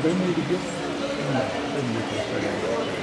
they need to get, no, they need to stay on.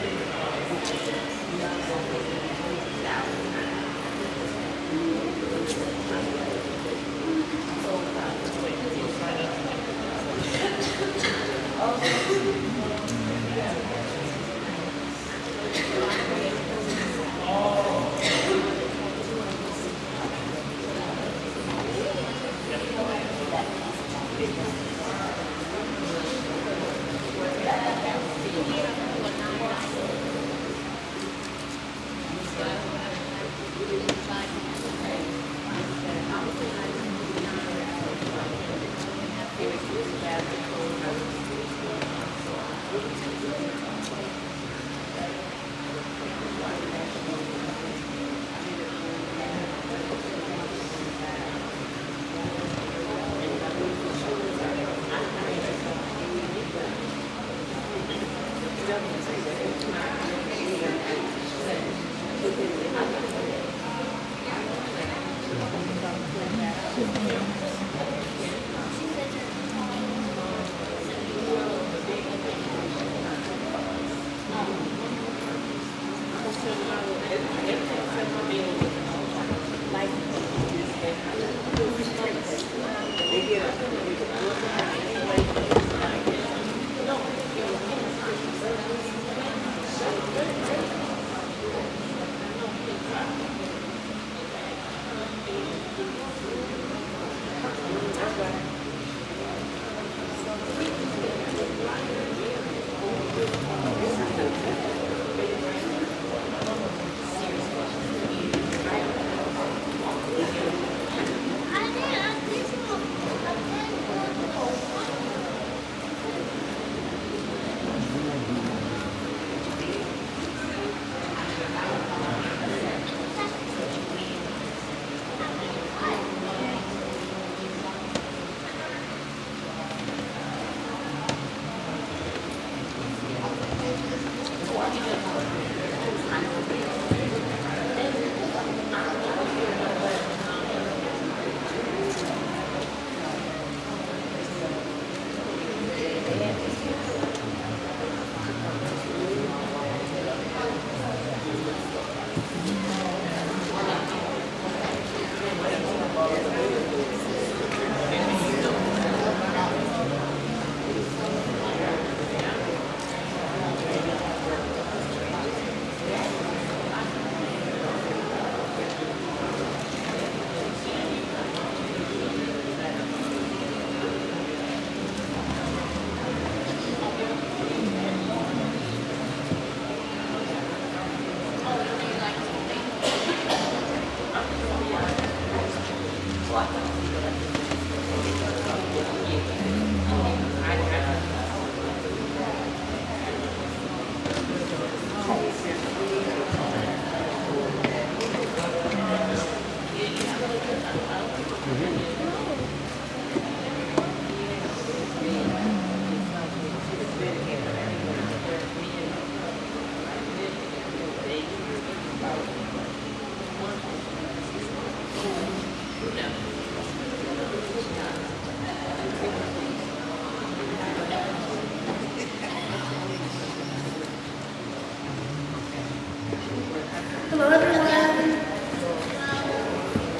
Hello, everyone.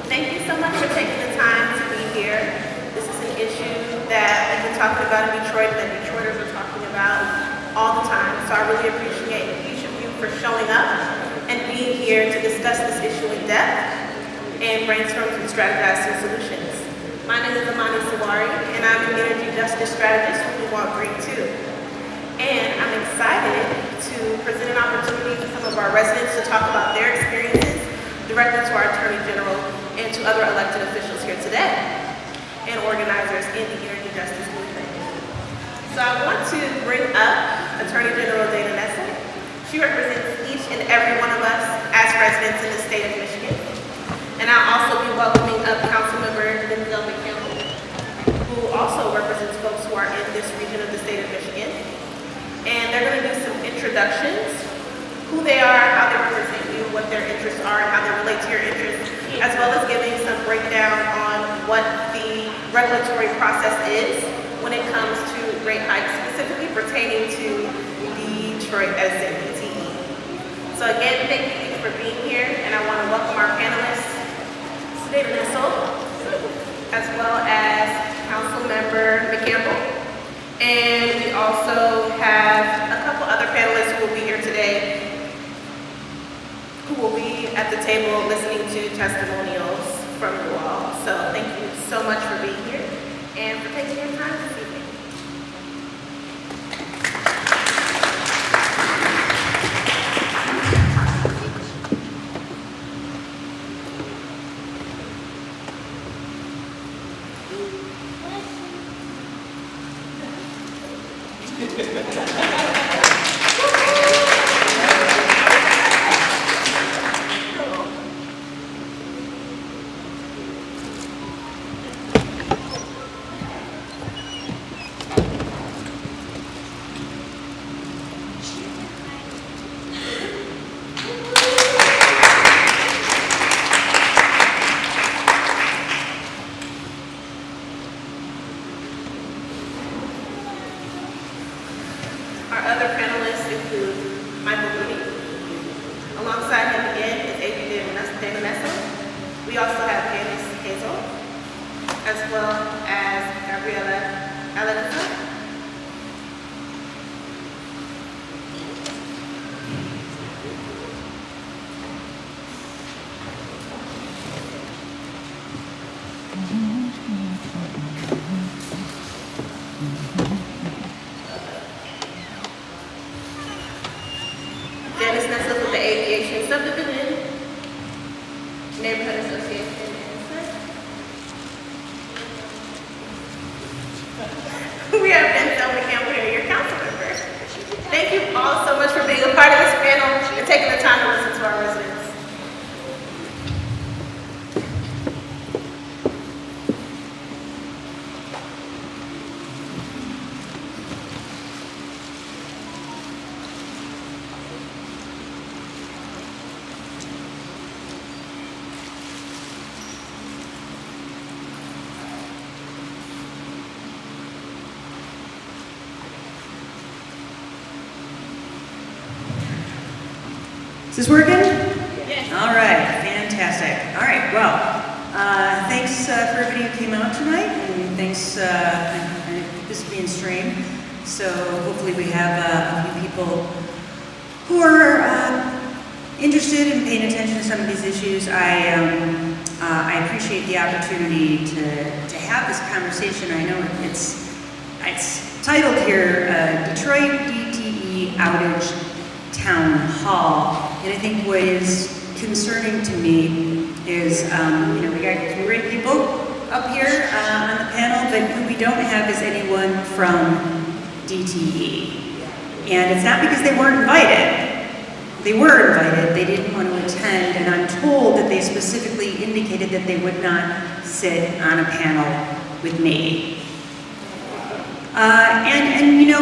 Thank you so much for taking the time to be here. This is an issue that we've been talking about in Detroit, that Detroiters are talking about all the time. So I really appreciate each of you for showing up and being here to discuss this issue in depth and brainstorm and strategize some solutions. My name is Amani Sawari, and I'm an energy justice strategist with Walk Green 2. And I'm excited to present an opportunity for some of our residents to talk about their experiences directly to our Attorney General and to other elected officials here today and organizers in the energy justice movement. So I want to bring up Attorney General Nessel. She represents each and every one of us as residents in the state of Michigan. And I'll also be welcoming up Councilmember Denzel McCampbell, who also represents folks who are in this region of the state of Michigan. And they're going to do some introductions, who they are, how they represent you, what their interests are, and how they relate to your interests, as well as giving some breakdown on what the regulatory process is when it comes to rate hikes, specifically for Detroit Edison DTE. So again, thank you for being here, and I want to welcome our panelists, Nessel, as well as Councilmember McCampbell. And we also have a couple other panelists who will be here today, who will be at the table listening to testimonials from you all. So thank you so much for being here and for taking your time this evening. Nessel with the Aviation Subdivision, Neighborhood Association. We have Denzel McCampbell here, your council member. Thank you all so much for being a part of this panel and taking the time to listen to our residents. Is this working? Yes. All right, fantastic. All right, well, thanks for everybody who came out tonight, and thanks, this is being streamed, so hopefully we have a few people who are interested in paying attention to some of these issues. I appreciate the opportunity to have this conversation. I know it's titled here, Detroit DTE Outage Town Hall. And I think what is concerning to me is, we got some great people up here on the panel, but who we don't have is anyone from DTE. And it's not because they weren't invited. They were invited, they didn't want to attend, and I'm told that they specifically indicated that they would not sit on a panel with me. We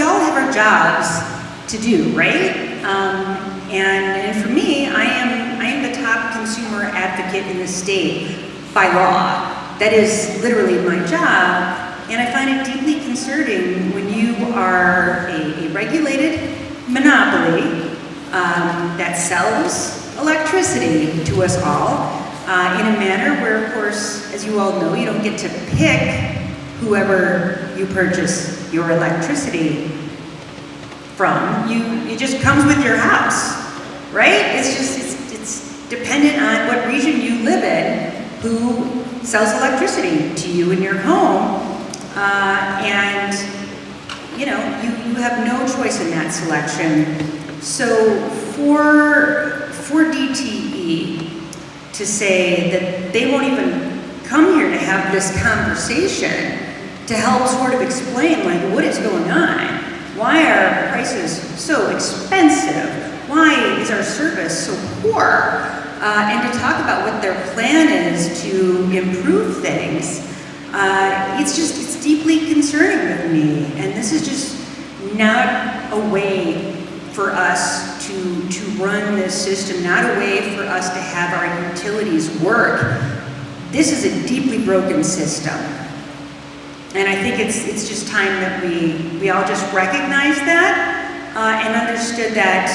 all have our jobs to do, right? And for me, I am the top consumer advocate in the state by law. That is literally my job, and I find it deeply concerning when you are a regulated monopoly that sells electricity to us all in a manner where, of course, as you all know, you don't get to pick whoever you purchase your electricity from. It just comes with your house, right? It's dependent on what region you live in, who sells electricity to you in your home, and you have no choice in that selection. So for DTE to say that they won't even come here to have this conversation to help sort of explain what is going on. Why are prices so expensive? Why is our service so poor? And to talk about what their plan is to improve things, it's deeply concerning with me. And this is just not a way for us to run this system, not a way for us to have our utilities work. This is a deeply broken system. And I think it's just time that we all just recognize that and understood that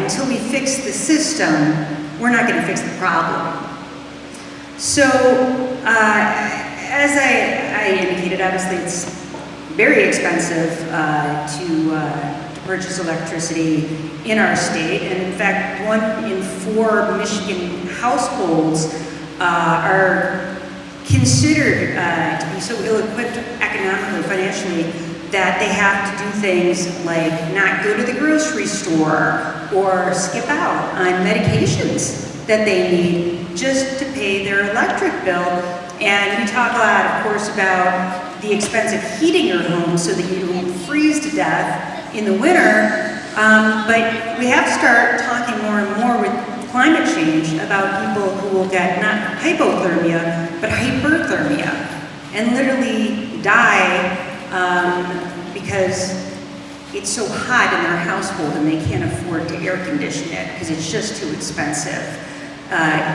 until we fix the system, we're not going to fix the problem. So, as I indicated, obviously it's very expensive to purchase electricity in our state, and in fact, 1 in 4 Michigan households are considered to be so ill-equipped economically, financially, that they have to do things like not go to the grocery store or skip out on medications that they need just to pay their electric bill. And we talk a lot, of course, about the expense of heating your home so that you don't freeze to death in the winter. But we have to start talking more and more with climate change about people who will get not hypothermia, but hyperthermia, and literally die because it's so hot in their household and they can't afford to air condition it because it's just too expensive.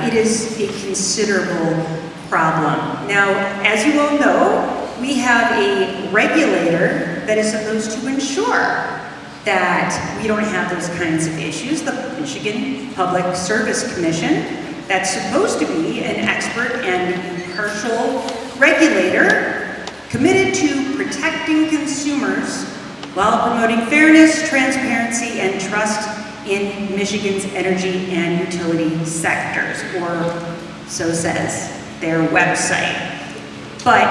It is a considerable problem. Now, as you all know, we have a regulator that is supposed to ensure that we don't have those kinds of issues, the Michigan Public Service Commission, that's supposed to be an expert and impartial regulator committed to protecting consumers while promoting fairness, transparency, and trust in Michigan's energy and utility sectors, or so says their website. But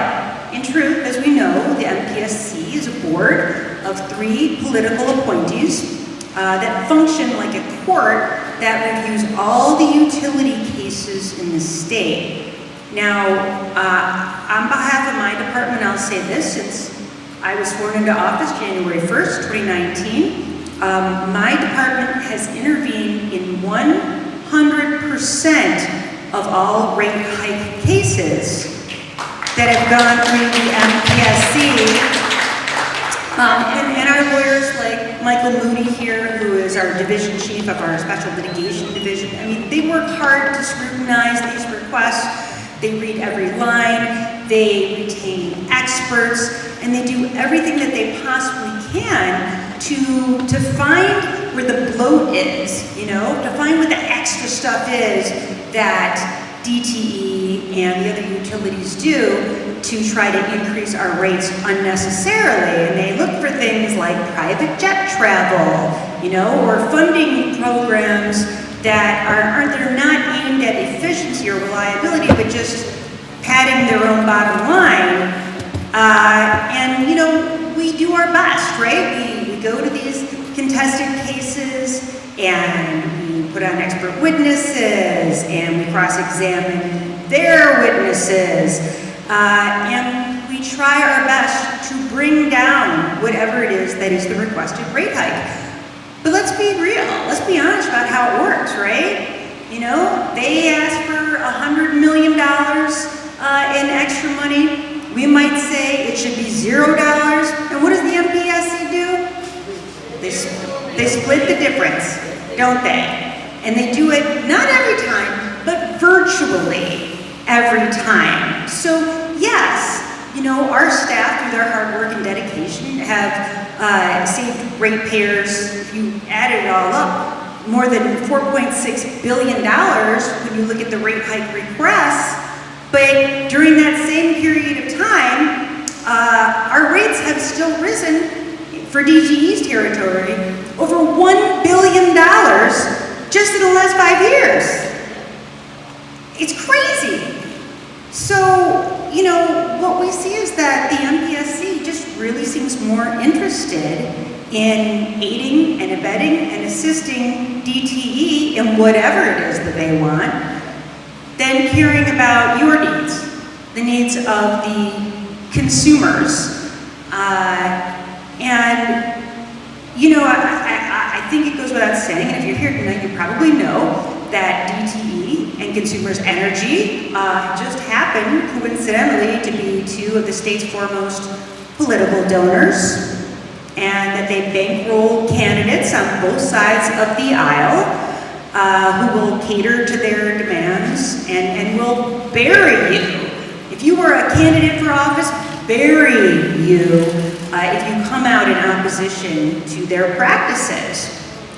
in truth, as we know, the MPSC is a board of 3 political appointees that function like a court that reviews all the utility cases in the state. Now, on behalf of my department, I'll say this, since I was sworn into office January 1st, 2019, my department has intervened in 100% of all rate hike cases that have gone through the MPSC. And our lawyers like Michael Moody here, who is our division chief of our special litigation division, I mean, they work hard to scrutinize these requests. They read every line, they retain experts, and they do everything that they possibly can to find where the bloat is, you know, to find what the extra stuff is that DTE and the other utilities do to try to increase our rates unnecessarily. And they look for things like private jet travel, you know, or funding programs that they're not aimed at efficiency or reliability, but just padding their own bottom line. And, you know, we do our best, right? We go to these contested cases and we put on expert witnesses and we cross-examine their witnesses. And we try our best to bring down whatever it is that is the requested rate hike. But let's be real, let's be honest about how it works, right? You know, they ask for $100 million in extra money. We might say it should be $0. And what does the MPSC do? They split the difference, don't they? And they do it not every time, but virtually every time. So yes, you know, our staff, through their hard work and dedication, have saved ratepayers, if you add it all up, more than $4.6 billion when you look at the rate hike requests. But during that same period of time, our rates have still risen for DTE's territory over $1 billion just in the last 5 years. It's crazy. So, you know, what we see is that the MPSC just really seems more interested in aiding and abetting and assisting DTE in whatever it is that they want than caring about your needs, the needs of the consumers. And, you know, I think it goes without saying, and if you're here tonight, you probably know that DTE and Consumers Energy just happen, coincidentally, to be 2 of the state's foremost political donors, and that they bankroll candidates on both sides of the aisle who will cater to their demands and will bury you. If you were a candidate for office, bury you if you come out in opposition to their practices.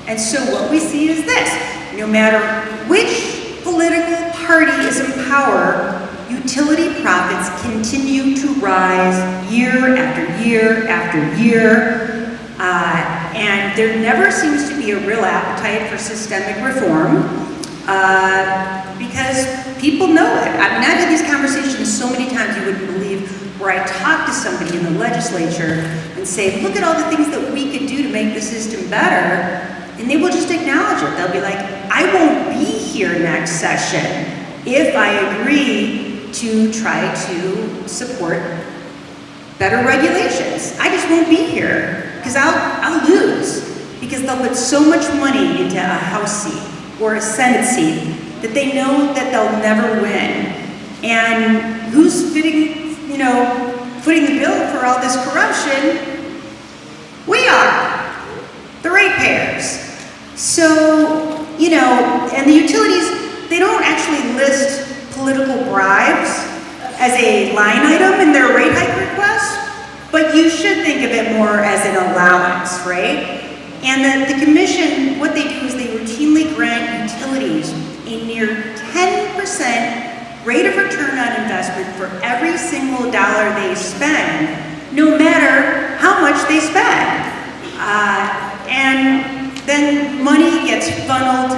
And so what we see is this: no matter which political party is in power, utility profits continue to rise year after year after year, and there never seems to be a real appetite for systemic reform, because people know it. I mean, I've had these conversations so many times you wouldn't believe, where I talk to somebody in the legislature and say, look at all the things that we could do to make the system better, and they will just acknowledge it. They'll be like, I won't be here next session if I agree to try to support better regulations. I just won't be here, because I'll lose, because they'll put so much money into a House seat or a Senate seat that they know that they'll never win. And who's footing the bill for all this corruption? We are, the ratepayers. So, and the utilities, they don't actually list political bribes as a line item in their rate hike request, but you should think of it more as an allowance, right? And the commission, what they do is they routinely grant utilities a near 10% rate of return on investment for every single dollar they spend, no matter how much they spend. And then money gets funneled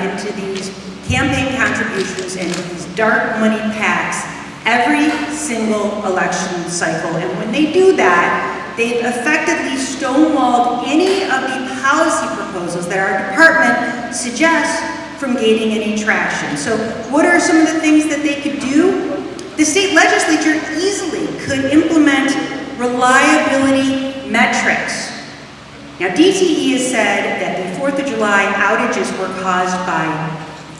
into these campaign contributions and these dark money PACs every single election cycle. And when they do that, they've effectively stonewalled any of the policy proposals that our department suggests from gaining any traction. So what are some of the things that they could do? The state legislature easily could implement reliability metrics. Now, DTE has said that the 4th of July outages were caused by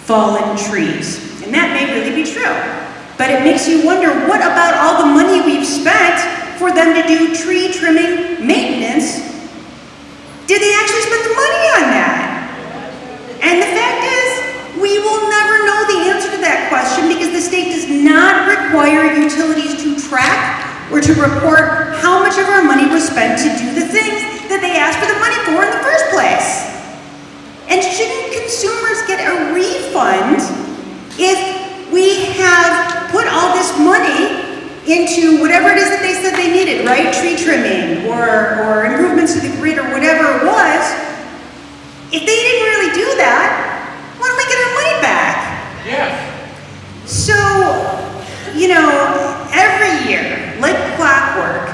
fallen trees, and that may really be true. But it makes you wonder, what about all the money we've spent for them to do tree trimming maintenance? Did they actually spend the money on that? And the fact is, we will never know the answer to that question, because the state does not require utilities to track or to report how much of our money was spent to do the things that they asked for the money for in the first place. And shouldn't consumers get a refund if we have put all this money into whatever it is that they said they needed, right? Tree trimming or improvements to the grid or whatever it was. If they didn't really do that, why don't we get our money back? Yes. So, every year, like clockwork,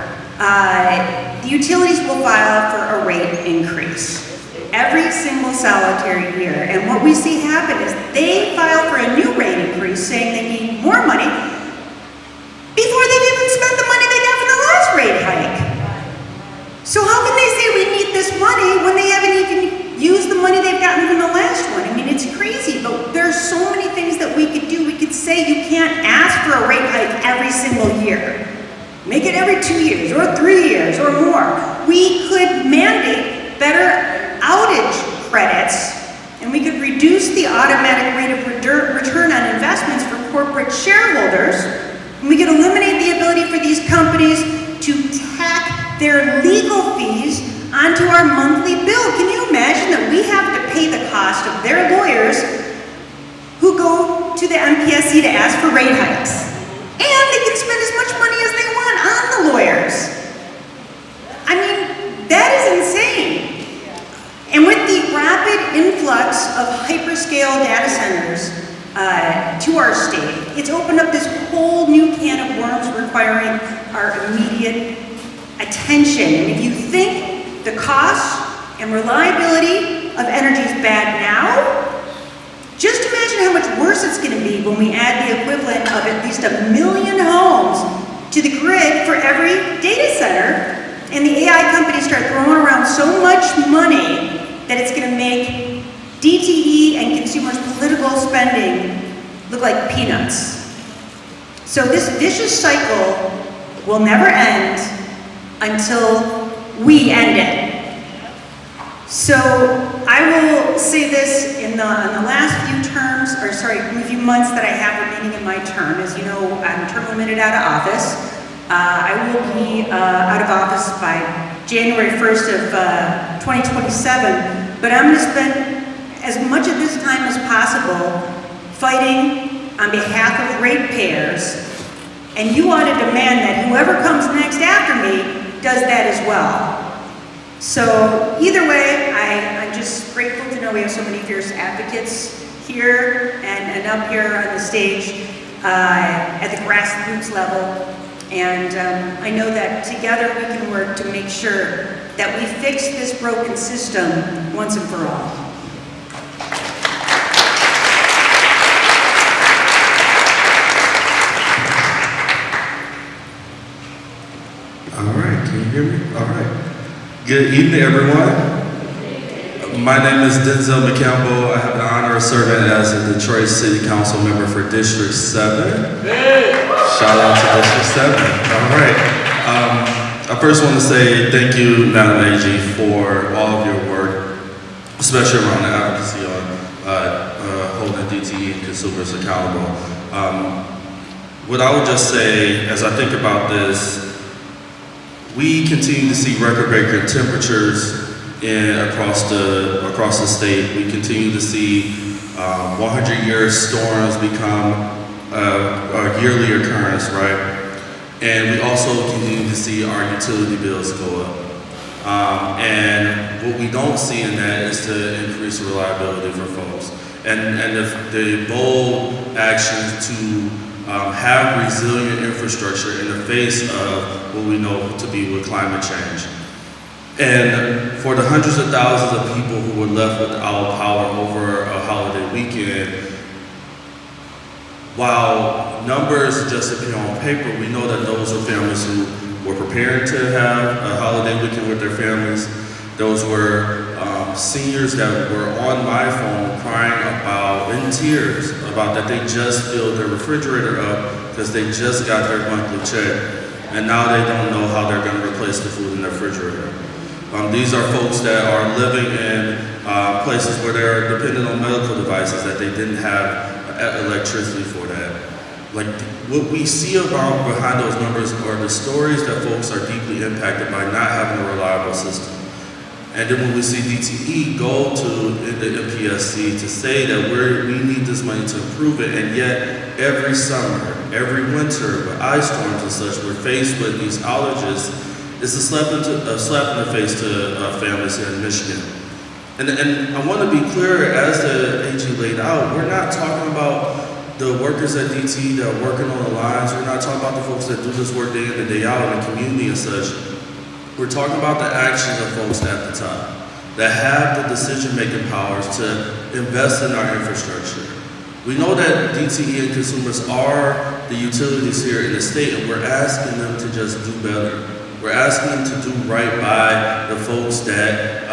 the utilities will file for a rate increase. Every single solitary year. And what we see happen is they file for a new rate increase, saying they need more money, before they've even spent the money they got from the last rate hike. So how can they say we need this money when they haven't even used the money they've gotten from the last one? I mean, it's crazy, but there are so many things that we could do. We could say you can't ask for a rate hike every single year. Make it every 2 years or 3 years or more. We could mandate better outage credits, and we could reduce the automatic rate of return on investments for corporate shareholders. And we could eliminate the ability for these companies to tack their legal fees onto our monthly bill. Can you imagine that we have to pay the cost of their lawyers who go to the MPSC to ask for rate hikes? And they can spend as much money as they want on the lawyers. I mean, that is insane. And with the rapid influx of hyperscale data centers to our state, it's opened up this whole new can of worms requiring our immediate attention. And if you think the cost and reliability of energy is bad now, just imagine how much worse it's going to be when we add the equivalent of at least 1 million homes to the grid for every data center, and the AI companies start throwing around so much money that it's going to make DTE and consumers' political spending look like peanuts. So this vicious cycle will never end until we end it. So I will say this in the last few few months that I have remaining in my term. As you know, I'm term limited out of office. I will be out of office by January 1st of 2027, but I'm going to spend as much of this time as possible fighting on behalf of ratepayers, and you ought to demand that whoever comes next after me does that as well. So either way, I'm just grateful to know we have so many fierce advocates here and up here on the stage at the grassroots level. And I know that together we can work to make sure that we fix this broken system once and for all. All right, can you hear me? All right. Good evening, everyone. My name is Denzel McCampbell. I have the honor of serving as a Detroit City Council member for District 7. Shout out to District 7. All right. I first want to say thank you, Madam AG, for all of your work, especially around the advocacy on holding DTE and consumers accountable. What I would just say, as I think about this, we continue to see record-breaking temperatures across the state. We continue to see 100-year storms become a yearly occurrence, right? And we also continue to see our utility bills go up. And what we don't see in that is to increase the reliability for folks. And the bold actions to have resilient infrastructure in the face of what we know to be with climate change. And for the hundreds of thousands of people who were left without power over a holiday weekend, while numbers just appear on paper, we know that those are families who were preparing to have a holiday weekend with their families. Those were seniors that were on my phone crying about, in tears, about that they just filled their refrigerator up because they just got their monthly check, and now they don't know how they're going to replace the food in their refrigerator. These are folks that are living in places where they're dependent on medical devices that they didn't have electricity for that. Like, what we see about behind those numbers are the stories that folks are deeply impacted by not having a reliable system. And then when we see DTE go to the MPSC to say that we need this money to improve it, and yet every summer, every winter, with ice storms and such, we're faced with these outages, it's a slap in the face to families here in Michigan. And I want to be clear, as the AG laid out, we're not talking about the workers at DTE that are working on the lines. We're not talking about the folks that do this work day in and day out in the community and such. We're talking about the actions of folks at the top that have the decision-making powers to invest in our infrastructure. We know that DTE and consumers are the utilities here in the state, and we're asking them to just do better. We're asking them to do right by the folks that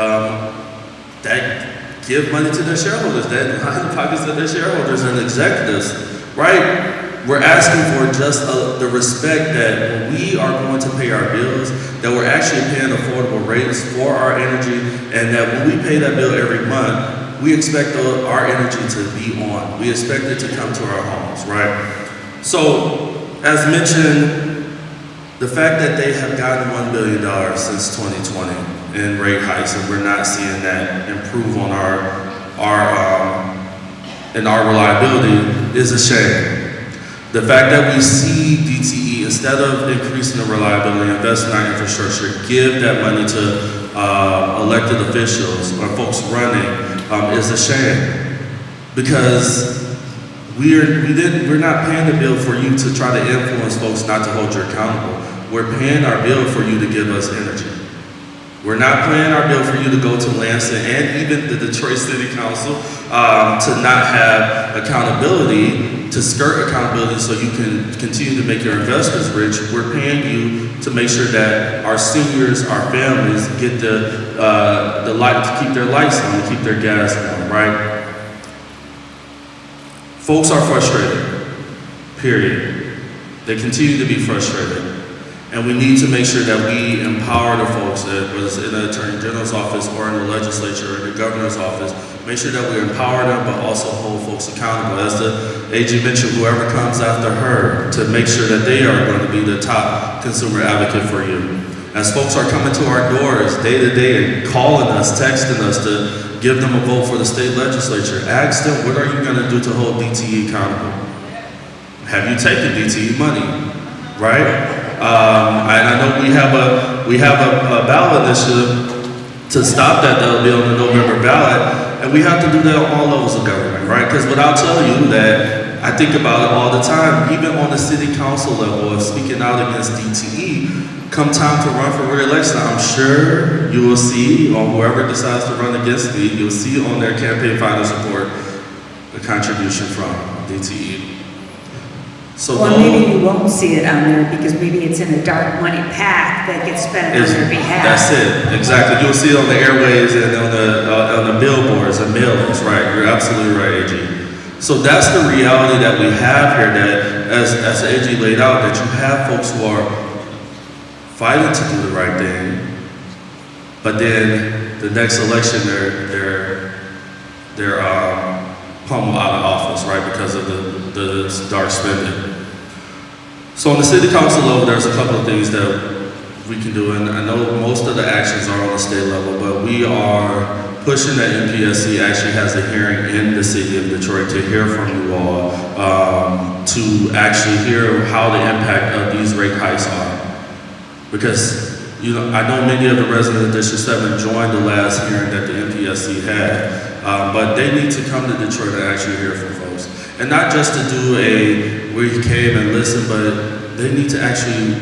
give money to their shareholders, that line the pockets of their shareholders and executives, right? We're asking for just the respect that when we are going to pay our bills, that we're actually paying affordable rates for our energy, and that when we pay that bill every month, we expect our energy to be on. We expect it to come to our homes, right? So, as mentioned, the fact that they have gotten $1 billion since 2020 in rate hikes, and we're not seeing that improve on our reliability is a shame. The fact that we see DTE, instead of increasing the reliability, invest in our infrastructure, give that money to elected officials or folks running is a shame. Because we're not paying the bill for you to try to influence folks not to hold you accountable. We're paying our bill for you to give us energy. We're not paying our bill for you to go to Lansing and even the Detroit City Council to not have accountability, to skirt accountability so you can continue to make your investors rich. We're paying you to make sure that our seniors, our families get the light, to keep their lights on, to keep their gas on, right? Folks are frustrated, period. They continue to be frustrated. And we need to make sure that we empower the folks, whether it's in the Attorney General's office or in the legislature or in the governor's office, make sure that we empower them, but also hold folks accountable. As the AG mentioned, whoever comes after her, to make sure that they are going to be the top consumer advocate for you. As folks are coming to our doors day to day and calling us, texting us to give them a vote for the state legislature, ask them, what are you going to do to hold DTE accountable? Have you taken DTE money, right? And I know we have a ballot initiative to stop that. That'll be on the November ballot, and we have to do that on all levels of government, right? Because what I'll tell you that I think about it all the time, even on the city council level of speaking out against DTE, come time to run for re-election, I'm sure you will see, or whoever decides to run against me, you'll see on their campaign finance report a contribution from DTE. So Or maybe you won't see it on there because maybe it's in a dark money PAC that gets spent on their behalf. That's it, exactly. You'll see it on the airways and on the billboards and mailings, right? You're absolutely right, AG. So that's the reality that we have here, that as AG laid out, that you have folks who are fighting to do the right thing, but then the next election they're pummeled out of office, right, because of the dark spending. So on the city council level, there's a couple of things that we can do, and I know most of the actions are on the state level, but we are pushing that MPSC actually has a hearing in the city of Detroit to hear from you all, to actually hear how the impact of these rate hikes are. Because I know many of the residents of District 7 joined the last hearing that the MPSC had, but they need to come to Detroit and actually hear from folks. And not just to do where you came and listen, but they need to actually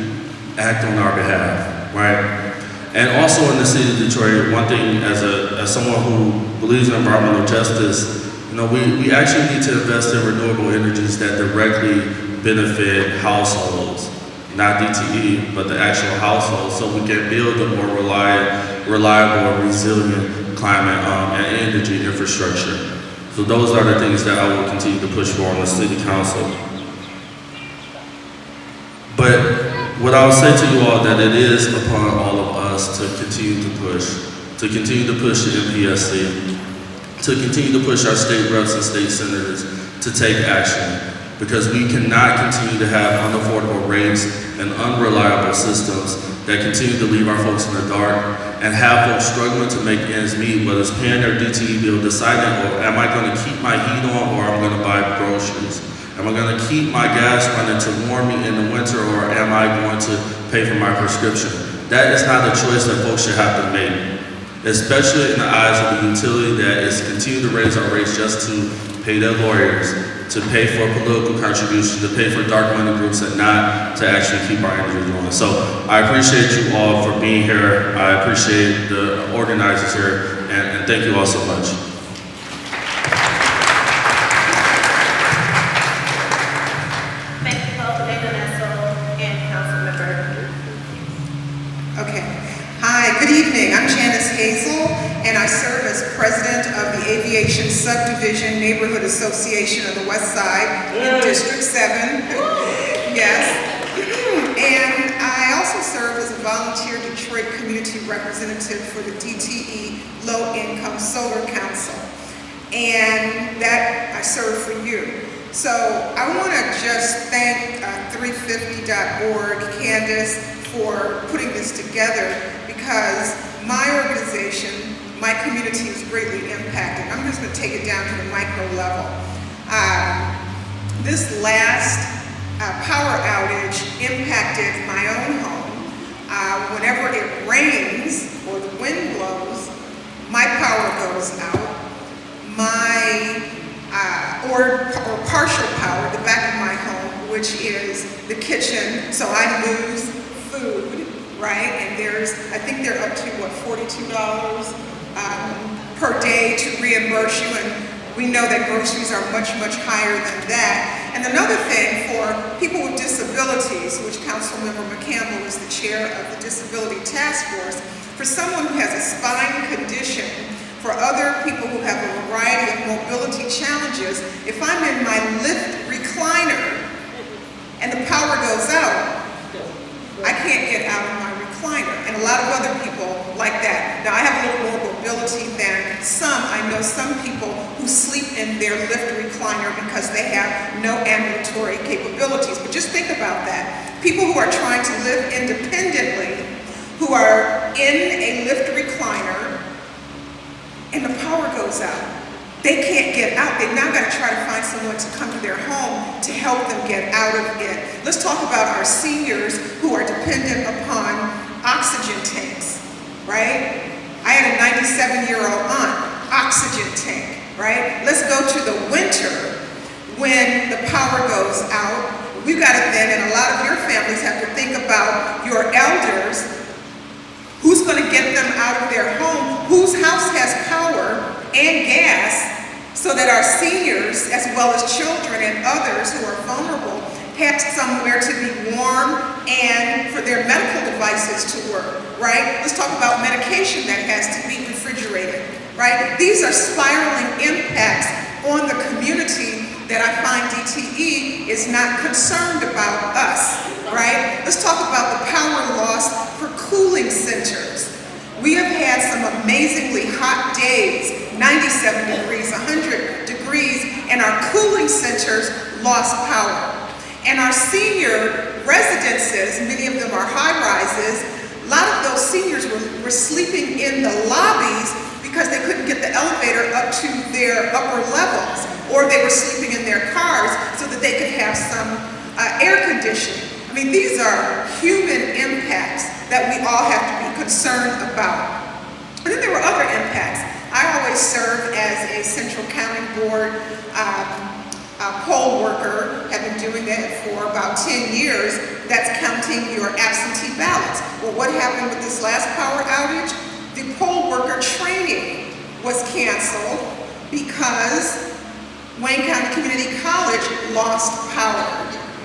act on our behalf, right? And also in the city of Detroit, one thing as someone who believes in environmental justice, we actually need to invest in renewable energies that directly benefit households, not DTE, but the actual households, so we can build a more reliable, resilient climate and energy infrastructure. So those are the things that I will continue to push for on the city council. But what I would say to you all, that it is upon all of us to continue to push the MPSC, to continue to push our state reps and state senators to take action, because we cannot continue to have unaffordable rates and unreliable systems that continue to leave our folks in the dark and have folks struggling to make ends meet, whether it's paying their DTE bill, deciding, well, am I going to keep my heat on or am I going to buy groceries? Am I going to keep my gas running to warm me in the winter, or am I going to pay for my prescription? That is not a choice that folks should have to make, especially in the eyes of the utility that is continuing to raise our rates just to pay their lawyers, to pay for political contributions, to pay for dark money groups, and not to actually keep our energy going. So I appreciate you all for being here. I appreciate the organizers here, and thank you all so much. Thank you both, Nessel and Councilmember. Okay. Hi, good evening. I'm Janice Hazel, and I serve as president of the Aviation Subdivision Neighborhood Association of the West Side in District 7. Yes. And I also serve as a volunteer Detroit community representative for the DTE Low Income Solar Council. And that I serve for you. So I want to just thank 350.org, Candace, for putting this together, because my organization, my community is greatly impacted. I'm just going to take it down to the micro level. This last power outage impacted my own home. Whenever it rains or the wind blows, my power goes out. Or partial power, the back of my home, which is the kitchen, so I lose food, right? And I think they're up to, $42 per day to reimburse you, and we know that groceries are much, much higher than that. And another thing, for people with disabilities, which Councilmember McCampbell is the chair of the Disability Task Force, for someone who has a spine condition, for other people who have a variety of mobility challenges, if I'm in my Lyft recliner and the power goes out, I can't get out of my recliner, and a lot of other people like that. Now, I have a little more mobility than some. I know some people who sleep in their lift recliner because they have no ambulatory capabilities. But just think about that. People who are trying to live independently, who are in a lift recliner, and the power goes out. They can't get out. They've now got to try to find someone to come to their home to help them get out of it. Let's talk about our seniors who are dependent upon oxygen tanks, right? I had a 97-year-old aunt, oxygen tank, right? Let's go to the winter when the power goes out. We've got to then, and a lot of your families have to think about your elders. Who's going to get them out of their home? Whose house has power and gas so that our seniors, as well as children and others who are vulnerable, have somewhere to be warm and for their medical devices to work, right? Let's talk about medication that has to be refrigerated, right? These are spiraling impacts on the community that I find DTE is not concerned about us, right? Let's talk about the power loss for cooling centers. We have had some amazingly hot days, 97 degrees, 100 degrees, and our cooling centers lost power. And our senior residences, many of them are high-rises, a lot of those seniors were sleeping in the lobbies because they couldn't get the elevator up to their upper levels, or they were sleeping in their cars so that they could have some air conditioning. I mean, these are human impacts that we all have to be concerned about. And then there were other impacts. I always serve as a Central County Board poll worker, have been doing that for about 10 years. That's counting your absentee ballots. Well, what happened with this last power outage? The poll worker training was canceled because Wayne County Community College lost power.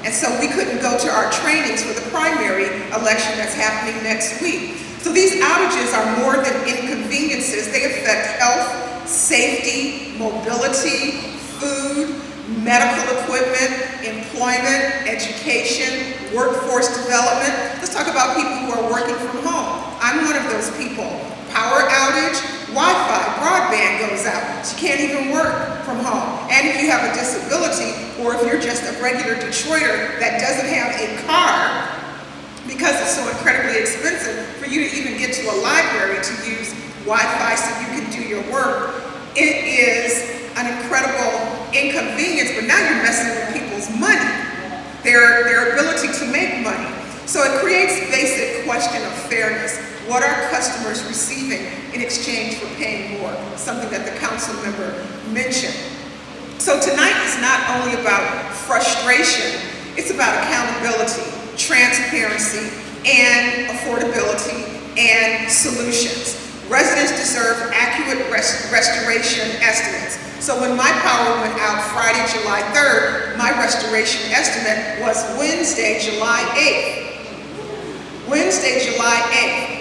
And so we couldn't go to our trainings for the primary election that's happening next week. So these outages are more than inconveniences. They affect health, safety, mobility, food, medical equipment, employment, education, workforce development. Let's talk about people who are working from home. I'm one of those people. Power outage, Wi-Fi, broadband goes out. So you can't even work from home. And if you have a disability, or if you're just a regular Detroiter that doesn't have a car, because it's so incredibly expensive for you to even get to a library to use Wi-Fi so you can do your work, it is an incredible inconvenience, but now you're messing with people's money, their ability to make money. So it creates a basic question of fairness. What are customers receiving in exchange for paying more? Something that the council member mentioned. So tonight is not only about frustration, it's about accountability, transparency, and affordability, and solutions. Residents deserve accurate restoration estimates. So when my power went out Friday, July 3rd, my restoration estimate was Wednesday, July 8th. Wednesday, July 8th.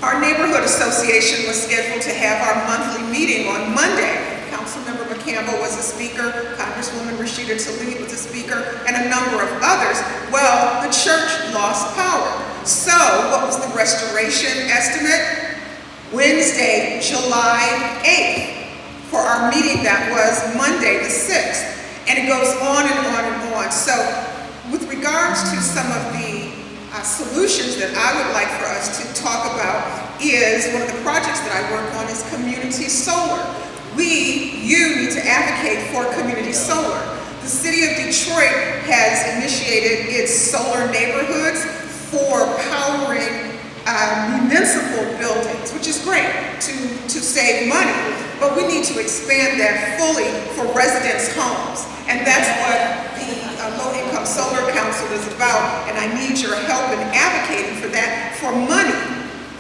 Our neighborhood association was scheduled to have our monthly meeting on Monday. Councilmember McCampbell was a speaker, Congresswoman Rashida Tlaib was a speaker, and a number of others. Well, the church lost power. So what was the restoration estimate? Wednesday, July 8th. For our meeting that was Monday the 6th. And it goes on and on and on. So with regards to some of the solutions that I would like for us to talk about is one of the projects that I work on is community solar. You need to advocate for community solar. The city of Detroit has initiated its solar neighborhoods for powering municipal buildings, which is great to save money, but we need to expand that fully for residents' homes. And that's what the Low-Income Solar Council is about, and I need your help in advocating for that, for money,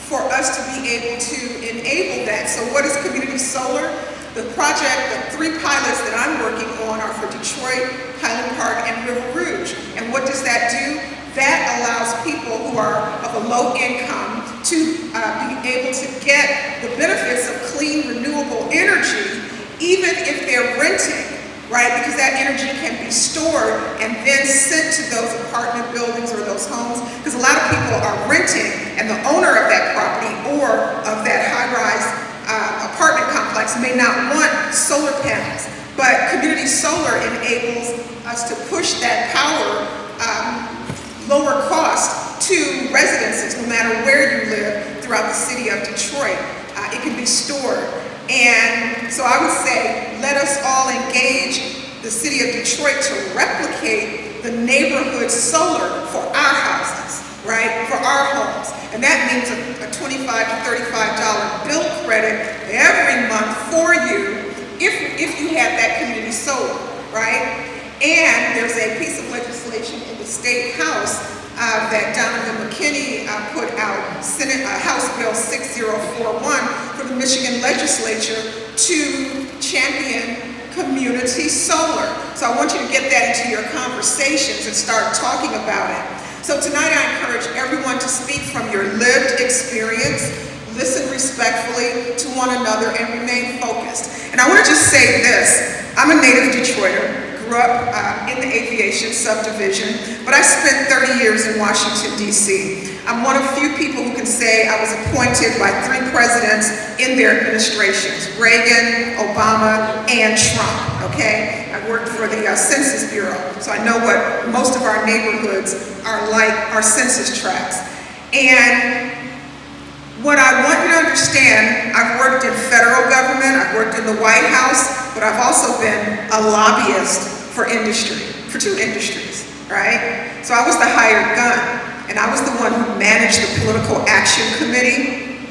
for us to be able to enable that. So what is community solar? The project, the 3 pilots that I'm working on are for Detroit, Highland Park, and River Rouge. And what does that do? That allows people who are of a low income to be able to get the benefits of clean, renewable energy, even if they're renting. right? Because that energy can be stored and then sent to those apartment buildings or those homes. Because a lot of people are renting, and the owner of that property or of that high-rise apartment complex may not want solar panels. But community solar enables us to push that power lower cost to residences, no matter where you live throughout the city of Detroit. It can be stored. And so I would say, let us all engage the city of Detroit to replicate the neighborhood solar for our houses, right? For our homes. And that means a $25 to $35 bill credit every month for you if you have that community solar, right? And there's a piece of legislation in the State House that Donovan McKinney put out, House Bill 6041 for the Michigan legislature to champion community solar. So I want you to get that into your conversations and start talking about it. So tonight I encourage everyone to speak from your lived experience, listen respectfully to one another, and remain focused. And I want to just say this, I'm a native Detroiter. Grew up in the aviation subdivision, but I spent 30 years in Washington, D.C. I'm one of few people who can say I was appointed by 3 presidents in their administrations, Reagan, Obama, and Trump, okay? I worked for the Census Bureau, so I know what most of our neighborhoods are like, our census tracts. And what I want you to understand, I've worked in federal government, I've worked in the White House, but I've also been a lobbyist for industry, for 2 industries, right? So I was the hired gun, and I was the one who managed the Political Action Committee.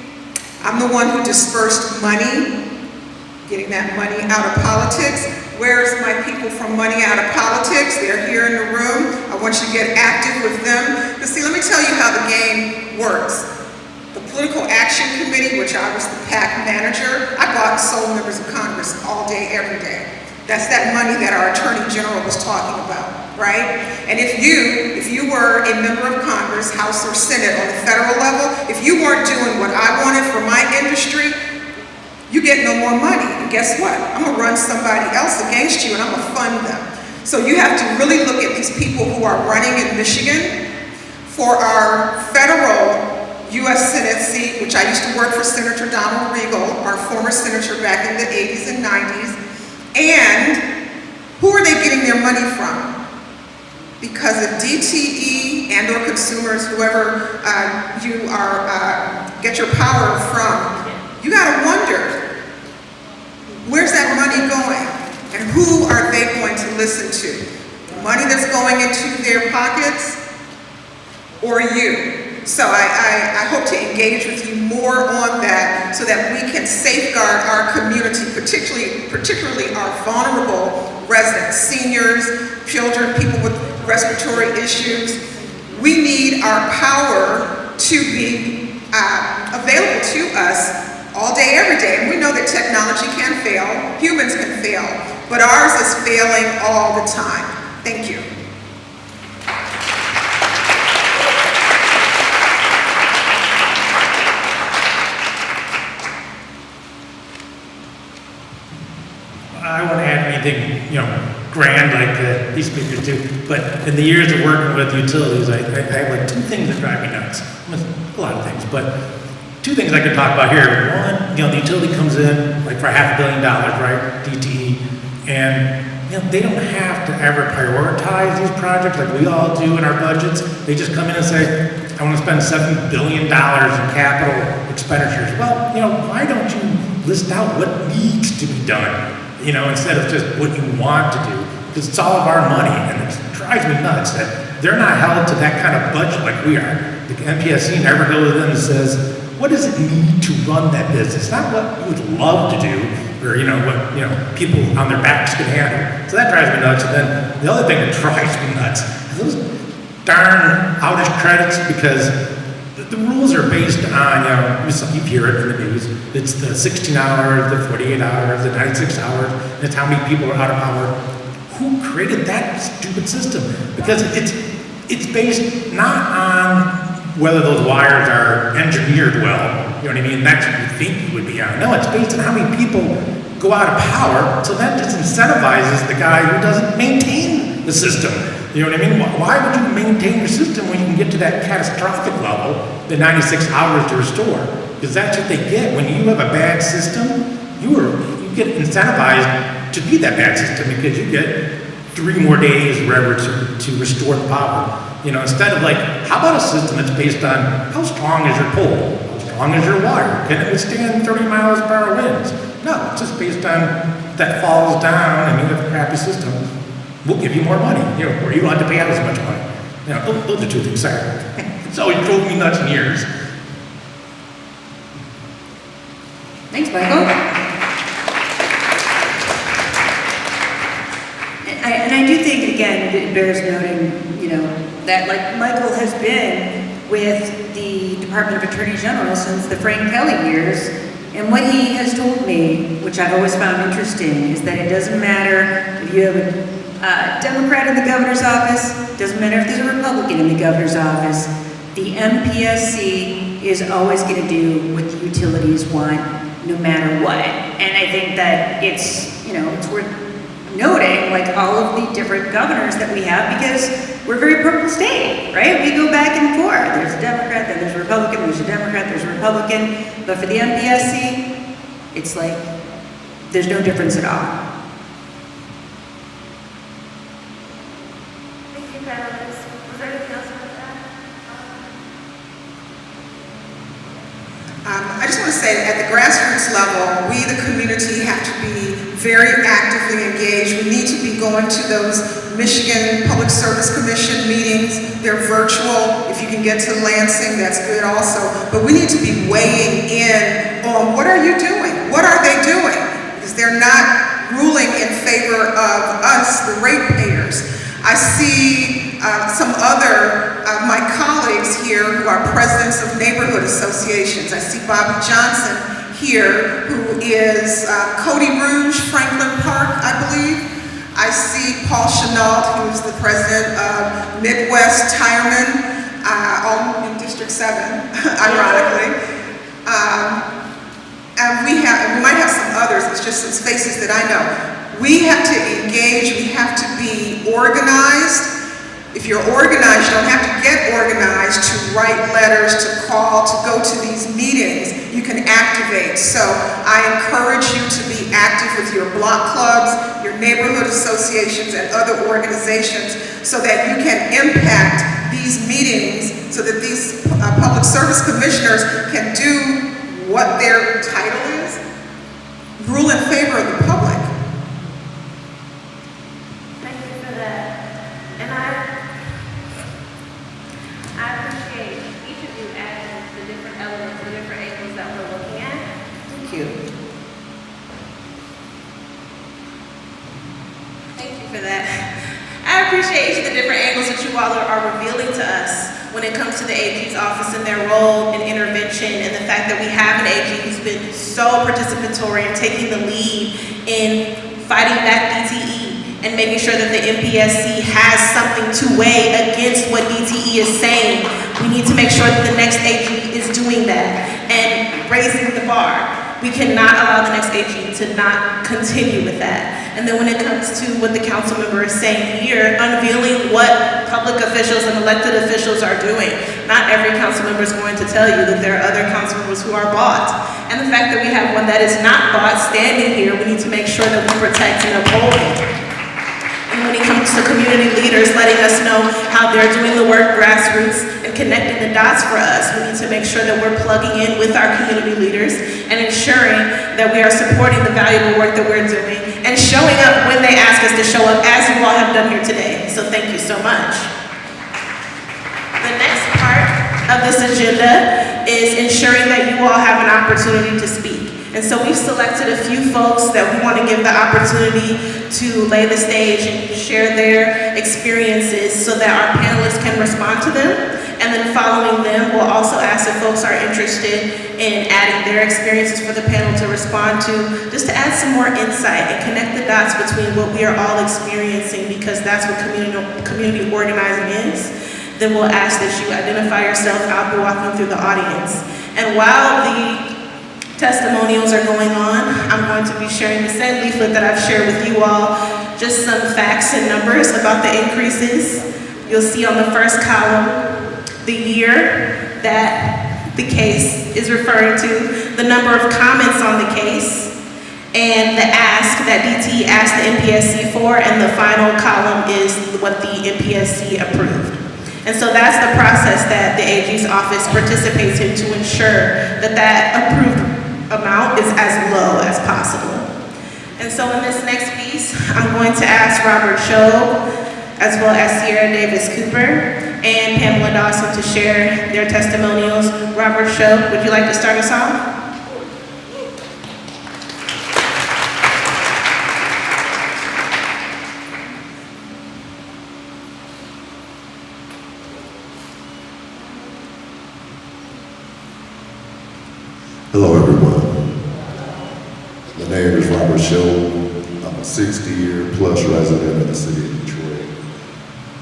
I'm the one who dispersed money, getting that money out of politics. Where's my people from Money Out of Politics? They're here in the room. I want you to get active with them. But see, let me tell you how the game works. The Political Action Committee, which I was the PAC manager, I bought and sold members of Congress all day, every day. That's that money that our Attorney General was talking about, right? And if you were a member of Congress, House or Senate on the federal level, if you weren't doing what I wanted for my industry, you get no more money. And guess what? I'm gonna run somebody else against you and I'm gonna fund them. So you have to really look at these people who are running in Michigan for our federal U.S. Senate seat, which I used to work for Senator Donald Regal, our former senator back in the 80s and 90s. And who are they getting their money from? Because of DTE and or consumers, whoever you are get your power from, you gotta wonder, where's that money going? And who are they going to listen to? The money that's going into their pockets or you? So I hope to engage with you more on that so that we can safeguard our community, particularly our vulnerable residents, seniors, children, people with respiratory issues. We need our power to be available to us all day, every day. And we know that technology can fail, humans can fail, but ours is failing all the time. Thank you. I wouldn't add anything, grand like these speakers do, but in the years of working with utilities, I have like 2 things that drive me nuts. A lot of things, but 2 things I can talk about here. One, the utility comes in like for $500 million, right, DTE, and they don't have to ever prioritize these projects like we all do in our budgets. They just come in and say, I want to spend $7 billion in capital expenditures. Well, why don't you list out what needs to be done? Instead of just what you want to do, because it's all of our money, and it drives me nuts that they're not held to that kind of budget like we are. The MPSC never goes to them and says, what does it need to run that business? Not what you would love to do, or what people on their backs can handle. So that drives me nuts. And then the other thing that drives me nuts is those darn outage credits, because the rules are based on, you hear it in the news, it's the 16 hours, the 48 hours, the 96 hours, and it's how many people are out of power. Who created that stupid system? Because it's based not on whether those wires are engineered well, you know what I mean? That's what you think you would be on. No, it's based on how many people go go out of power, so that just incentivizes the guy who doesn't maintain the system. You know what I mean? Why would you maintain your system when you can get to that catastrophic level, the 96 hours to restore? Because that's what they get. When you have a bad system, you get incentivized to be that bad system because you get 3 more days, whatever, to restore the power. You know, instead of like, how about a system that's based on how strong is your pole? How strong is your wire? Can it withstand 30 miles per hour winds? No, it's just based on that falls down and you have a crappy system. We'll give you more money, you know, or you don't have to pay out as much money. You know, those are 2 things. Sorry. It's always drove me nuts in years. Thanks, Michael. And I do think, again, it bears noting, you know, that like Michael has been with the Department of Attorney General since the Frank Kelly years, and what he has told me, which I've always found interesting, is that it doesn't matter if you have a Democrat in the governor's office, doesn't matter if there's a Republican in the governor's office, the MPSC is always going to do what the utilities want, no matter what. And I think that it's, you know, it's worth noting, like, all of the different governors that we have, because we're a very purple state, right? We go back and forth. There's a Democrat, then there's a Republican, there's a Democrat, there's a Republican. But for the MPSC, it's like, there's no difference at all. Thank you, panelists. Was there anything else about that? I just want to say that at the grassroots level, we, the community, have to be very actively engaged. We need to be going to those Michigan Public Service Commission meetings. They're virtual. If you can get to Lansing, that's good also. But we need to be weighing in on what are you doing? What are they doing? Because they're not ruling in favor of us, the ratepayers. I see some other of my colleagues here who are presidents of neighborhood associations. I see Bobby Johnson here, who is Cody Rouge, Franklin Park, I believe. I see Paul Chenault, who's the president of Midwest Tireman, all in District 7, ironically. And we might have some others, it's just some faces that I know. We have to engage, we have to be organized. If you're organized, you don't have to get organized to write letters, to call, to go to these meetings. You can activate. So I encourage you to be active with your block clubs, your neighborhood associations, and other organizations so that you can impact these meetings so that these public service commissioners can do what their title is, rule in favor of the public. Thank you for that. And I appreciate each of you adding the different elements, the different angles that we're looking at. Thank you. Thank you for that. I appreciate each of the different angles that you all are revealing to us when it comes to the AG's office and their role in intervention, and the fact that we have an AG who's been so participatory in taking the lead in fighting back DTE and making sure that the MPSC has something to weigh against what DTE is saying. We need to make sure that the next AG is doing that and raising the bar. We cannot allow the next AG to not continue with that. And then when it comes to what the council member is saying here, unveiling what public officials and elected officials are doing. Not every council member is going to tell you that there are other council members who are bought. And the fact that we have one that is not bought standing here, we need to make sure that we protect and uphold it. And when it comes to community leaders letting us know how they're doing the work grassroots and connecting the dots for us, we need to make sure that we're plugging in with our community leaders and ensuring that we are supporting the valuable work that we're doing and showing up when they ask us to show up, as you all have done here today. So thank you so much. The next part of this agenda is ensuring that you all have an opportunity to speak. And so we've selected a few folks that we want to give the opportunity to lay the stage and share their experiences so that our panelists can respond to them. And then following them, we'll also ask if folks are interested in adding their experiences for the panel to respond to, just to add some more insight and connect the dots between what we are all experiencing, because that's what community organizing is. Then we'll ask that you identify yourself. I'll be walking through the audience. And while the testimonials are going on. I'm going to be sharing the same leaflet that I've shared with you all, just some facts and numbers about the increases. You'll see on the first column the year that the case is referring to, the number of comments on the case, and the ask that DTE asked the MPSC for, and the final column is what the MPSC approved. And so that's the process that the AG's office participates in to ensure that that approved amount is as low as possible. And so in this next piece, I'm going to ask Robert Show, as well as Sierra Davis Cooper and Pamela Dawson to share their testimonials. Robert Show, would you like to start us off? Hello, everyone. My name is Robert Show. I'm a 60-year-plus resident of the city of Detroit.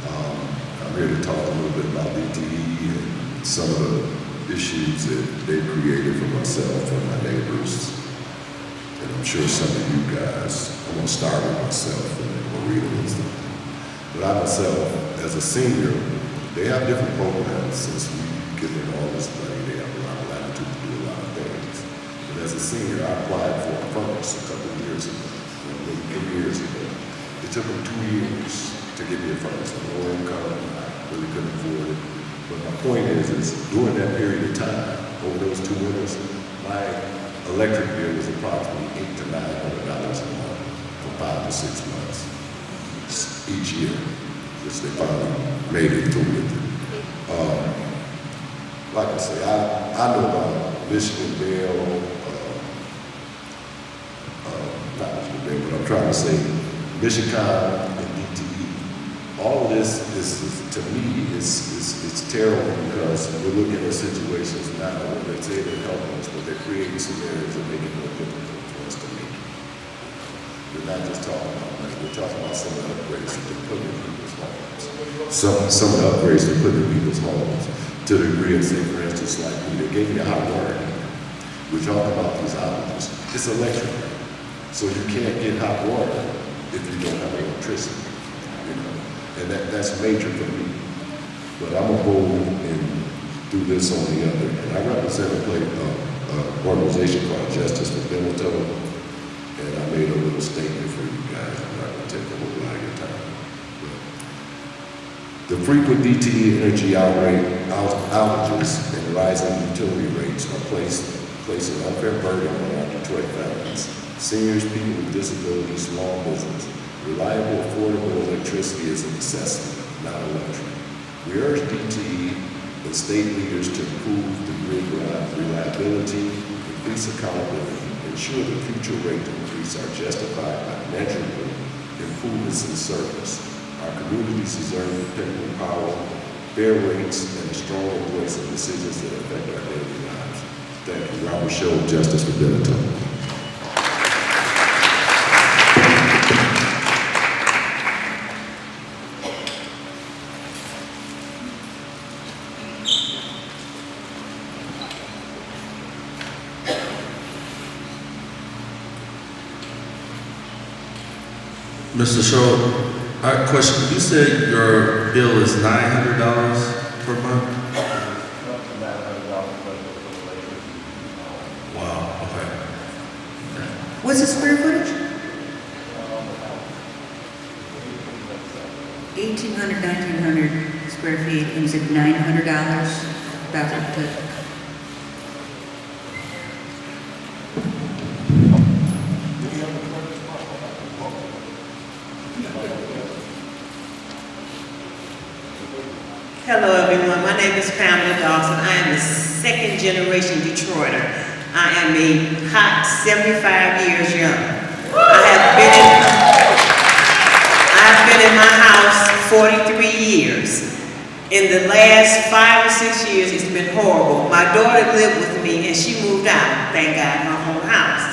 I'm here to talk a little bit about DTE and some of the issues that they created for myself and my neighbors. And I'm sure some of you guys, I'm going to start with myself and then we'll read it and stuff. But I myself, as a senior, they have different programs since we give them all this money. They have a lot of latitude to do a lot of things. But as a senior, I applied for a furnace a couple of years ago, maybe 8 years ago. It took them 2 years to get me a furnace. I'm lower income, I really couldn't afford it. But my point is during that period of time, over those 2 winters, my electric bill was approximately $800 to $900 a month for 5 to 6 months each year, which they finally made it through with it. Like I say, I know about Michigan Bell, not Michigan Bell, but I'm trying to say Michigan and DTE. All of this is to me, it's terrible because we're looking at situations now where they say they're helping us, but they're creating scenarios that make it more difficult for us to make it. We're not just talking about money, we're talking about some of the upgrades that they're putting in people's homes. Some of the upgrades they're putting in people's homes to the degree of, say, for instance, like me, they gave me a hot water heater. We're talking about these outages. It's electric, so you can't get hot water if you don't have electricity, you know, and that's major for me. But I'm gonna go and do this on the other, and I represent an organization called Justice for Denzel, and I made a little statement for you guys. I'm not gonna take a whole lot of your time. The frequent DTE energy outages and rising utility rates are placing unfair burden on our Detroit families, seniors, people with disabilities, small business. Reliable, affordable electricity is a necessity, not a luxury. We urge DTE and state leaders to improve the grid reliability, increase accountability, ensure the future rate increase are justified by measurable improvements in service. Our communities deserve dependable power, fair rates, and a strong voice in decisions that affect our daily lives. Thank you. Robert Show, Justice for Denzel. Mr. Shaw, I have a question. You said your bill is $900 per month? Wow, okay. What's the square footage? 1,800, 1,900 square feet, and you said $900? That's the. Hello everyone, my name is Pamela Dawson. I am a second generation Detroiter. I am a hot 75 years young. I have been in my house 43 years. In the last 5 or 6 years, it's been horrible. My daughter lived with me and she moved out, thank God, my home house.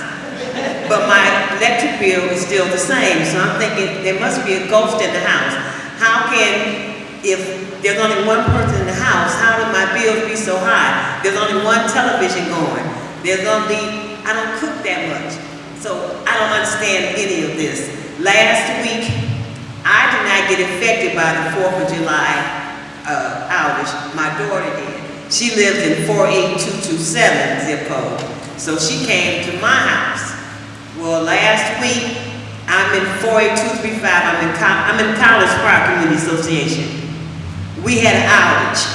But my electric bill is still the same, so I'm thinking there must be a ghost in the house. How can, if there's only one person in the house, how do my bills be so high? There's only one television going. There's only I don't cook that much. So I don't understand any of this. Last week, I did not get affected by the 4th of July outage. My daughter did. She lives in 48227 zip code. So she came to my house. Well, last week, I'm in 48235. I'm in College Park Community Association. We had an outage,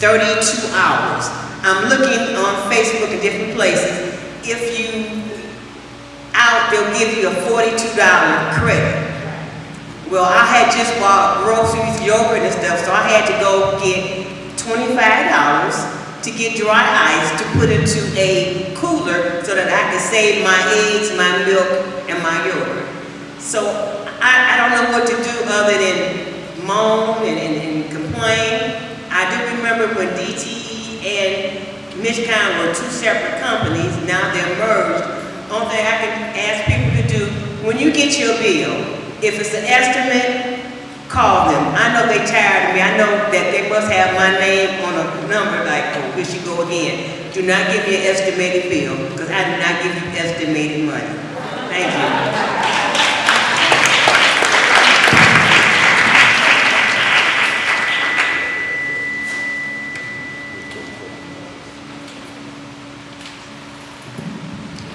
32 hours. I'm looking on Facebook and different places. If you out, they'll give you a $42 credit. Well, I had just bought groceries, yogurt and stuff, so I had to go get $25 to get dry ice to put into a cooler so that I could save my eggs, my milk, and my yogurt. So I don't know what to do other than moan and complain. I do remember when DTE and McCampbell were two separate companies. Now they're merged. Only thing I can ask people to do, when you get your bill, if it's an estimate, call them. I know they tired of me. I know that they must have my name on a number like, oh, here she go again. Do not give me an estimated bill, because I do not give you estimated money. Thank you.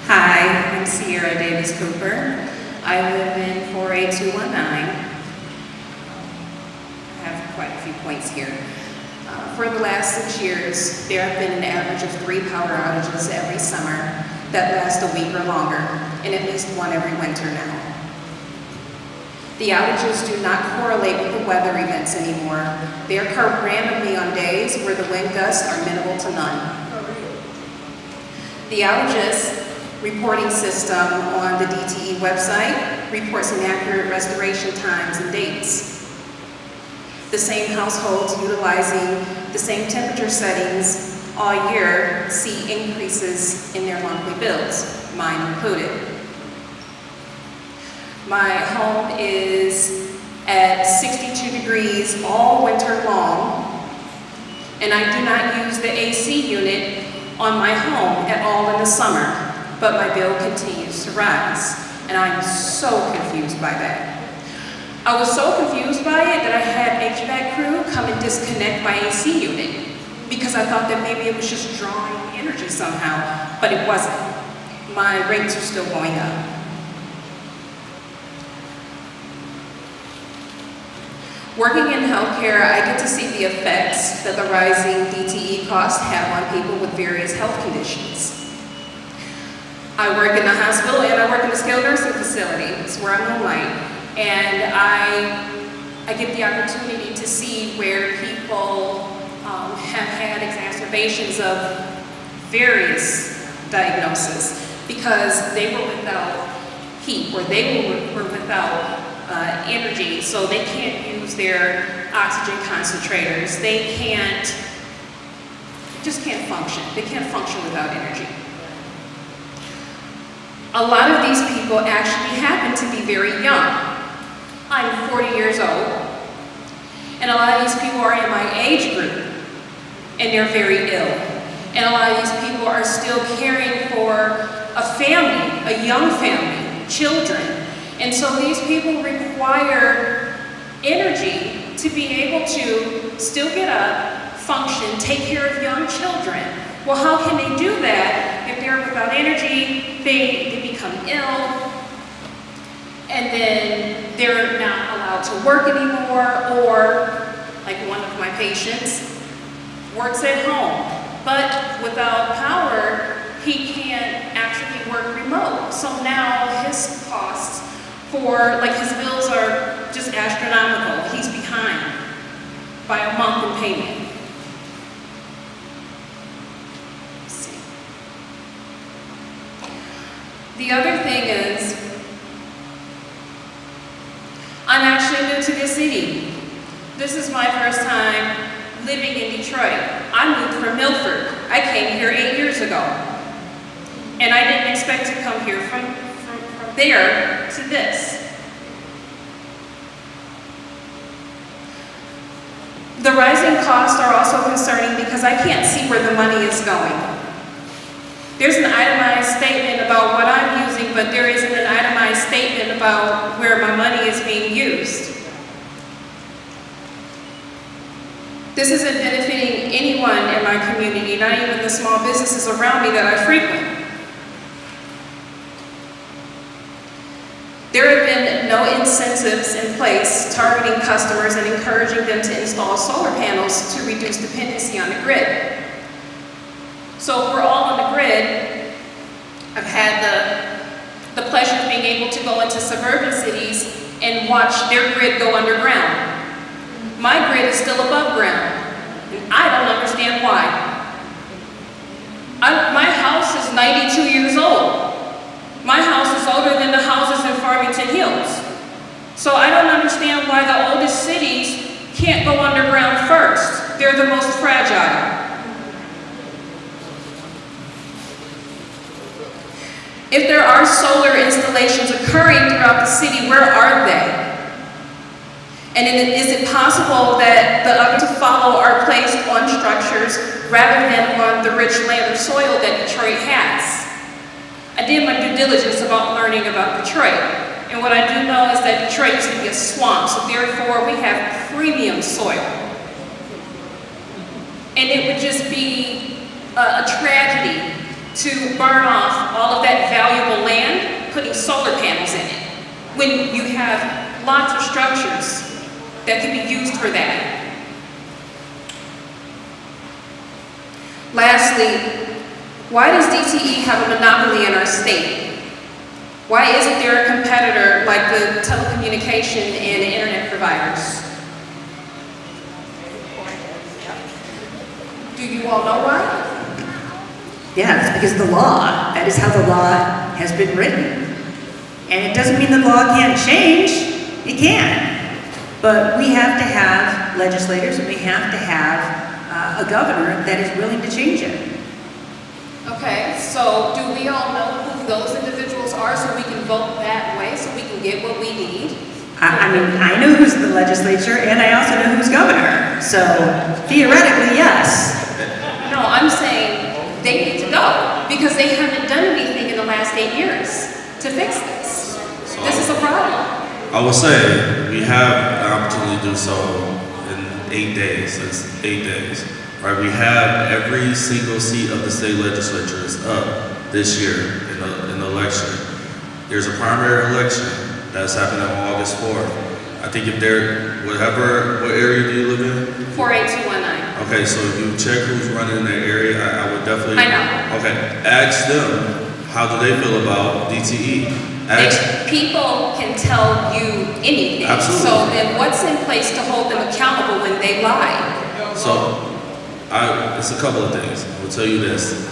Hi, I'm Sierra Davis Cooper. I live in 48219. I have quite a few points here. For the last 6 years, there have been an average of 3 power outages every summer that last a week or longer, and at least one every winter now. The outages do not correlate with the weather events anymore. They occur randomly on days where the wind gusts are minimal to none. The outages reporting system on the DTE website reports inaccurate restoration times and dates. The same households utilizing the same temperature settings all year see increases in their monthly bills, mine included. My home is at 62 degrees all winter long, and I do not use the AC unit on my home at all in the summer. But my bill continues to rise, and I'm so confused by that. I was so confused by it that I had HVAC crew come and disconnect my AC unit because I thought that maybe it was just drawing energy somehow, but it wasn't. My rates are still going up. Working in healthcare, I get to see the effects that the rising DTE costs have on people with various health conditions. I work in the hospital and I work in the skilled nursing facility. It's where I moonlight. And I get the opportunity to see where people have had exacerbations of various diagnoses because they were without heat or they were without energy, so they can't use their oxygen concentrators. They just can't function. They can't function without energy. A lot of these people actually happen to be very young. I'm 40 years old, and a lot of these people are in my age group, and they're very ill. And a lot of these people are still caring for a family, a young family, children. And so these people require energy to be able to still get up, function, take care of young children. Well, how can they do that if they're without energy, they become ill, and then they're not allowed to work anymore, or like one of my patients works at home, but without power, he can't actually work remote. So now his costs for, like his bills are just astronomical. He's behind by a month in payment. The other thing is, I'm actually new to this city. This is my first time living in Detroit. I moved from Milford. I came here 8 years ago. And I didn't expect to come here from there to this. The rising costs are also concerning because I can't see where the money is going. There's an itemized statement about what I'm using, but there isn't an itemized statement about where my money is being used. This isn't benefiting anyone in my community, not even the small businesses around me that I frequent. There have been no incentives in place targeting customers and encouraging them to install solar panels to reduce dependency on the grid. So if we're all on the grid, I've had the pleasure of being able to go into suburban cities and watch their grid go underground. My grid is still above ground, and I don't understand why. My house is 92 years old. My house is older than the houses in Farmington Hills. So I don't understand why the oldest cities can't go underground first. They're the most fragile. If there are solar installations occurring throughout the city, where are they? And is it possible that the others to follow are placed on structures rather than on the rich land or soil that Detroit has? I did my due diligence about learning about Detroit. And what I do know is that Detroit used to be a swamp, so therefore we have premium soil. And it would just be a tragedy to burn off all of that valuable land, putting solar panels in it, when you have lots of structures that can be used for that. Lastly, why does DTE have a monopoly in our state? Why isn't there a competitor like the telecommunication and internet providers? Do you all know why? Yeah, it's because of the law. That is how the law has been written. And it doesn't mean the law can't change. It can. But we have to have legislators and we have to have a governor that is willing to change it. Okay, so do we all know who those individuals are so we can vote that way, so we can get what we need? I mean, I know who's the legislature and I also know who's governor. So theoretically, yes. No, I'm saying they need to go because they haven't done anything in the last 8 years to fix this. This is a problem. I would say we have an opportunity to do so in 8 days. It's 8 days, right? We have every single seat of the state legislature is up this year in the election. There's a primary election that's happening on August 4th. I think if they're, what area do you live in? 48219. Okay, so if you check who's running in that area, I would definitely. I know. Okay, ask them, how do they feel about DTE? People can tell you anything. Absolutely. So then what's in place to hold them accountable when they lie? So, it's a couple of things. I will tell you this.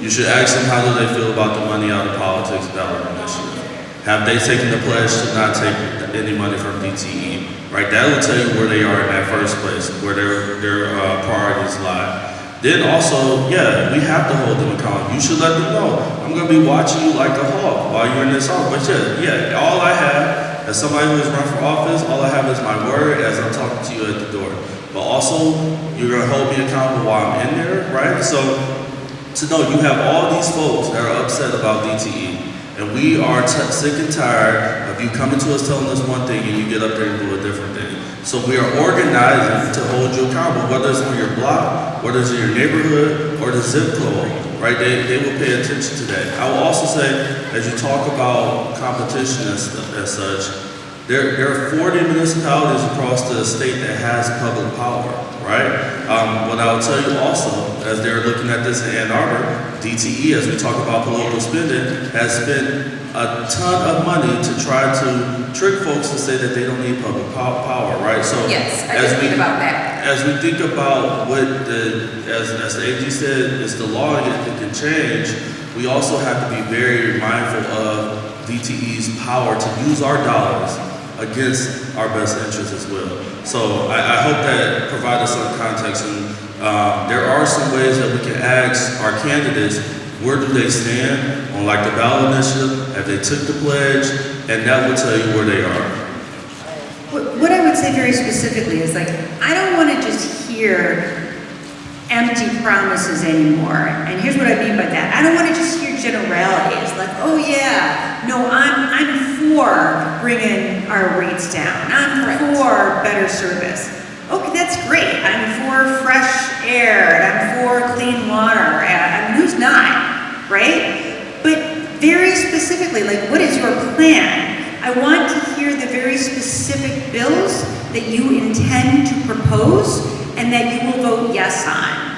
You should ask them how do they feel about the money out of politics ballot initiative. Have they taken the pledge to not take any money from DTE? Right, that will tell you where they are in that first place, where their priorities lie. Then also, yeah, we have to hold them accountable. You should let them know, I'm going to be watching you like a hawk while you're in this office. But yeah, all I have, as somebody who has run for office, all I have is my word as I'm talking to you at the door. But also, you're going to hold me accountable while I'm in there, right? So, to know you have all these folks that are upset about DTE, and we are sick and tired of you coming to us telling us one thing and you get up there and do a different thing. So we are organizing to hold you accountable, whether it's on your block, whether it's in your neighborhood, or the zip code, right? They will pay attention to that. I will also say, as you talk about competition as such, there are 40 municipalities across the state that has public power, right? What I will tell you also, as they're looking at this in Ann Arbor, DTE, as we talk about political spending, has spent a ton of money to try to trick folks to say that they don't need public power, right? So yes, I did read about that. As we think about what as the AG said, is the law that can change, we also have to be very mindful of DTE's power to use our dollars against our best interests as well. So I hope that provided some context, and there are some ways that we can ask our candidates, where do they stand on like the ballot initiative, have they took the pledge, and that will tell you where they are. What I would say very specifically is like, I don't want to just hear empty promises anymore. And here's what I mean by that. I don't want to just hear generalities. like, oh yeah, no, I'm for bringing our rates down. I'm for better service. Okay, that's great. I'm for fresh air, and I'm for clean water, and who's not, right? But very specifically, like, what is your plan? I want to hear the very specific bills that you intend to propose and that you will vote yes on.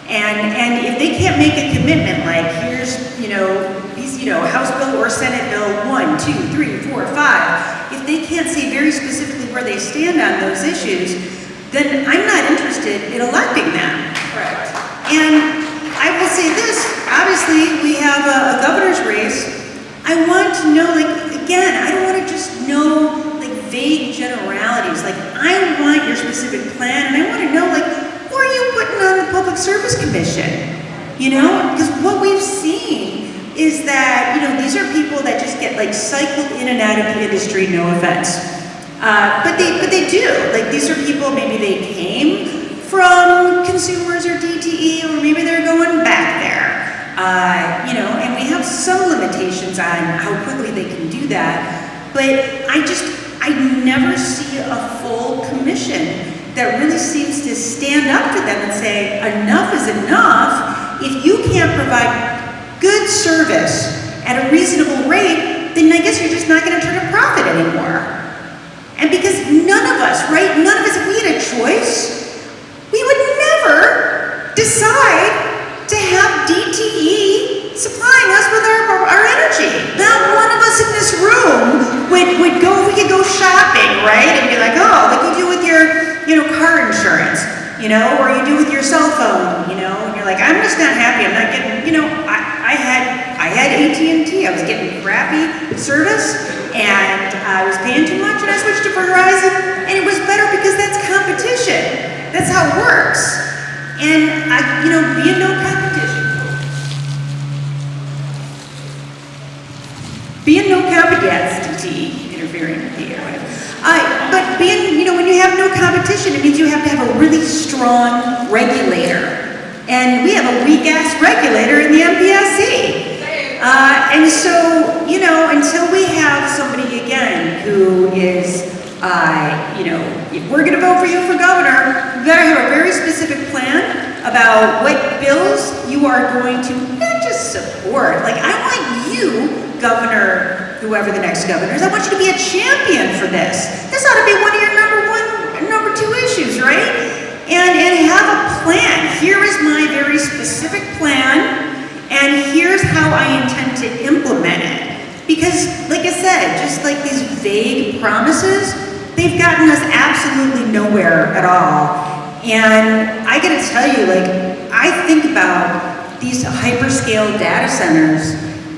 And if they can't make a commitment, like here's, these, House bill or Senate bill 1, 2, 3, 4, 5, if they can't say very specifically where they stand on those issues, then I'm not interested in electing them. Correct. And I will say this, obviously we have a governor's race. I want to know, again, I don't want to just know vague generalities. I want your specific plan, and I want to know, who are you putting on the Public Service Commission? Because what we've seen is that, these are people that just get cycled in and out of the industry, no offense. But they do. These are people, maybe they came from consumers or DTE, or maybe they're going back there. And we have some limitations on how quickly they can do that. But I never see a full commission that really seems to stand up to them and say, enough is enough. If you can't provide good service at a reasonable rate, then I guess you're just not going to turn a profit anymore. And because none of us, if we had a choice, we would never decide to have DTE supplying us with our energy. Not one of us in this room would go, if we could go shopping, right? And be like, oh, like you do with your, car insurance, or you do with your cell phone, and you're like, I'm just not happy. I'm not getting, I had AT&T. I was getting crappy service, and I was paying too much, and I switched to Verizon, and it was better because that's competition. That's how it works. And being no competition. Being no competition, yes, DTE interfering with the airway. But being, when you have no competition, it means you have to have a really strong regulator. And we have a weak-ass regulator in the MPSC. And so, until we have somebody, again, who is, if we're going to vote for you for governor, you got to have a very specific plan about what bills you are going to not just support. I want you, Governor, whoever the next governor is, I want you to be a champion for this. This ought to be one of your number 2 issues, right? And have a plan. Here is my very specific plan, and here's how I intend to implement it. Because, like I said, just like these vague promises, they've gotten us absolutely nowhere at all. And I gotta tell you, I think about these hyperscale data centers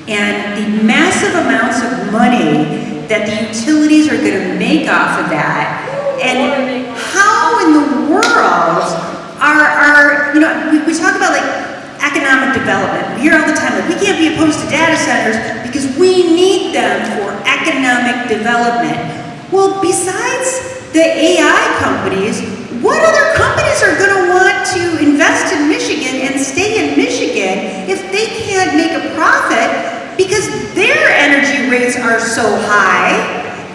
and the massive amounts of money that the utilities are going to make off of that, and how in the world we talk about economic development. We hear all the time we can't be opposed to data centers because we need them for economic development. Well, besides the AI companies, what other companies are going to want to invest in Michigan and stay in Michigan if they can't make a profit because their energy rates are so high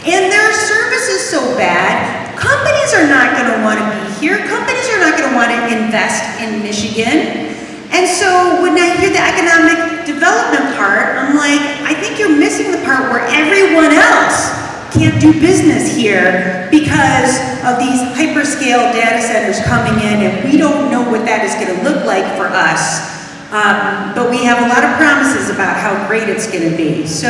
and their service is so bad? Companies are not going to want to be here. Companies are not going to want to invest in Michigan. And so when I hear the economic development part, I'm like, I think you're missing the part where everyone else can't do business here because of these hyperscale data centers coming in, and we don't know what that is going to look like for us. But we have a lot of promises about how great it's going to be. So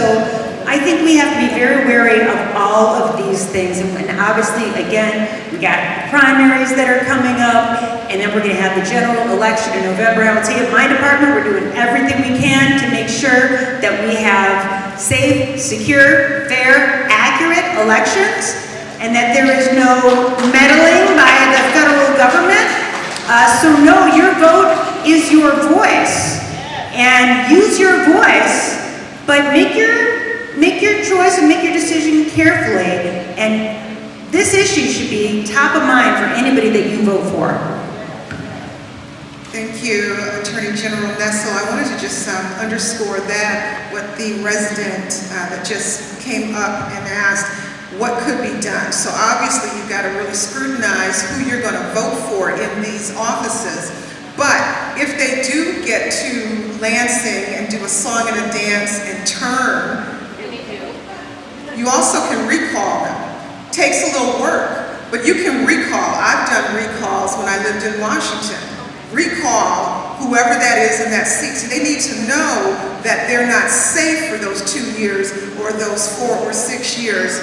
I think we have to be very wary of all of these things. And obviously, again, we got primaries that are coming up, and then we're going to have the general election in November. I will tell you, in my department, we're doing everything we can to make sure that we have safe, secure, fair, accurate elections, and that there is no meddling by the federal government. So no, your vote is your voice, and use your voice, but make your choice and make your decision carefully. And this issue should be top of mind for anybody that you vote for. Thank you, Attorney General Nessel. I wanted to just underscore that, what the resident that just came up and asked, what could be done? So obviously you've got to really scrutinize who you're going to vote for in these offices. But if they do get to Lansing and do a song and a dance and turn, you also can recall them. Takes a little work, but you can recall. I've done recalls when I lived in Washington. Recall whoever that is in that seat. So they need to know that they're not safe for those 2 years or those 4 or 6 years.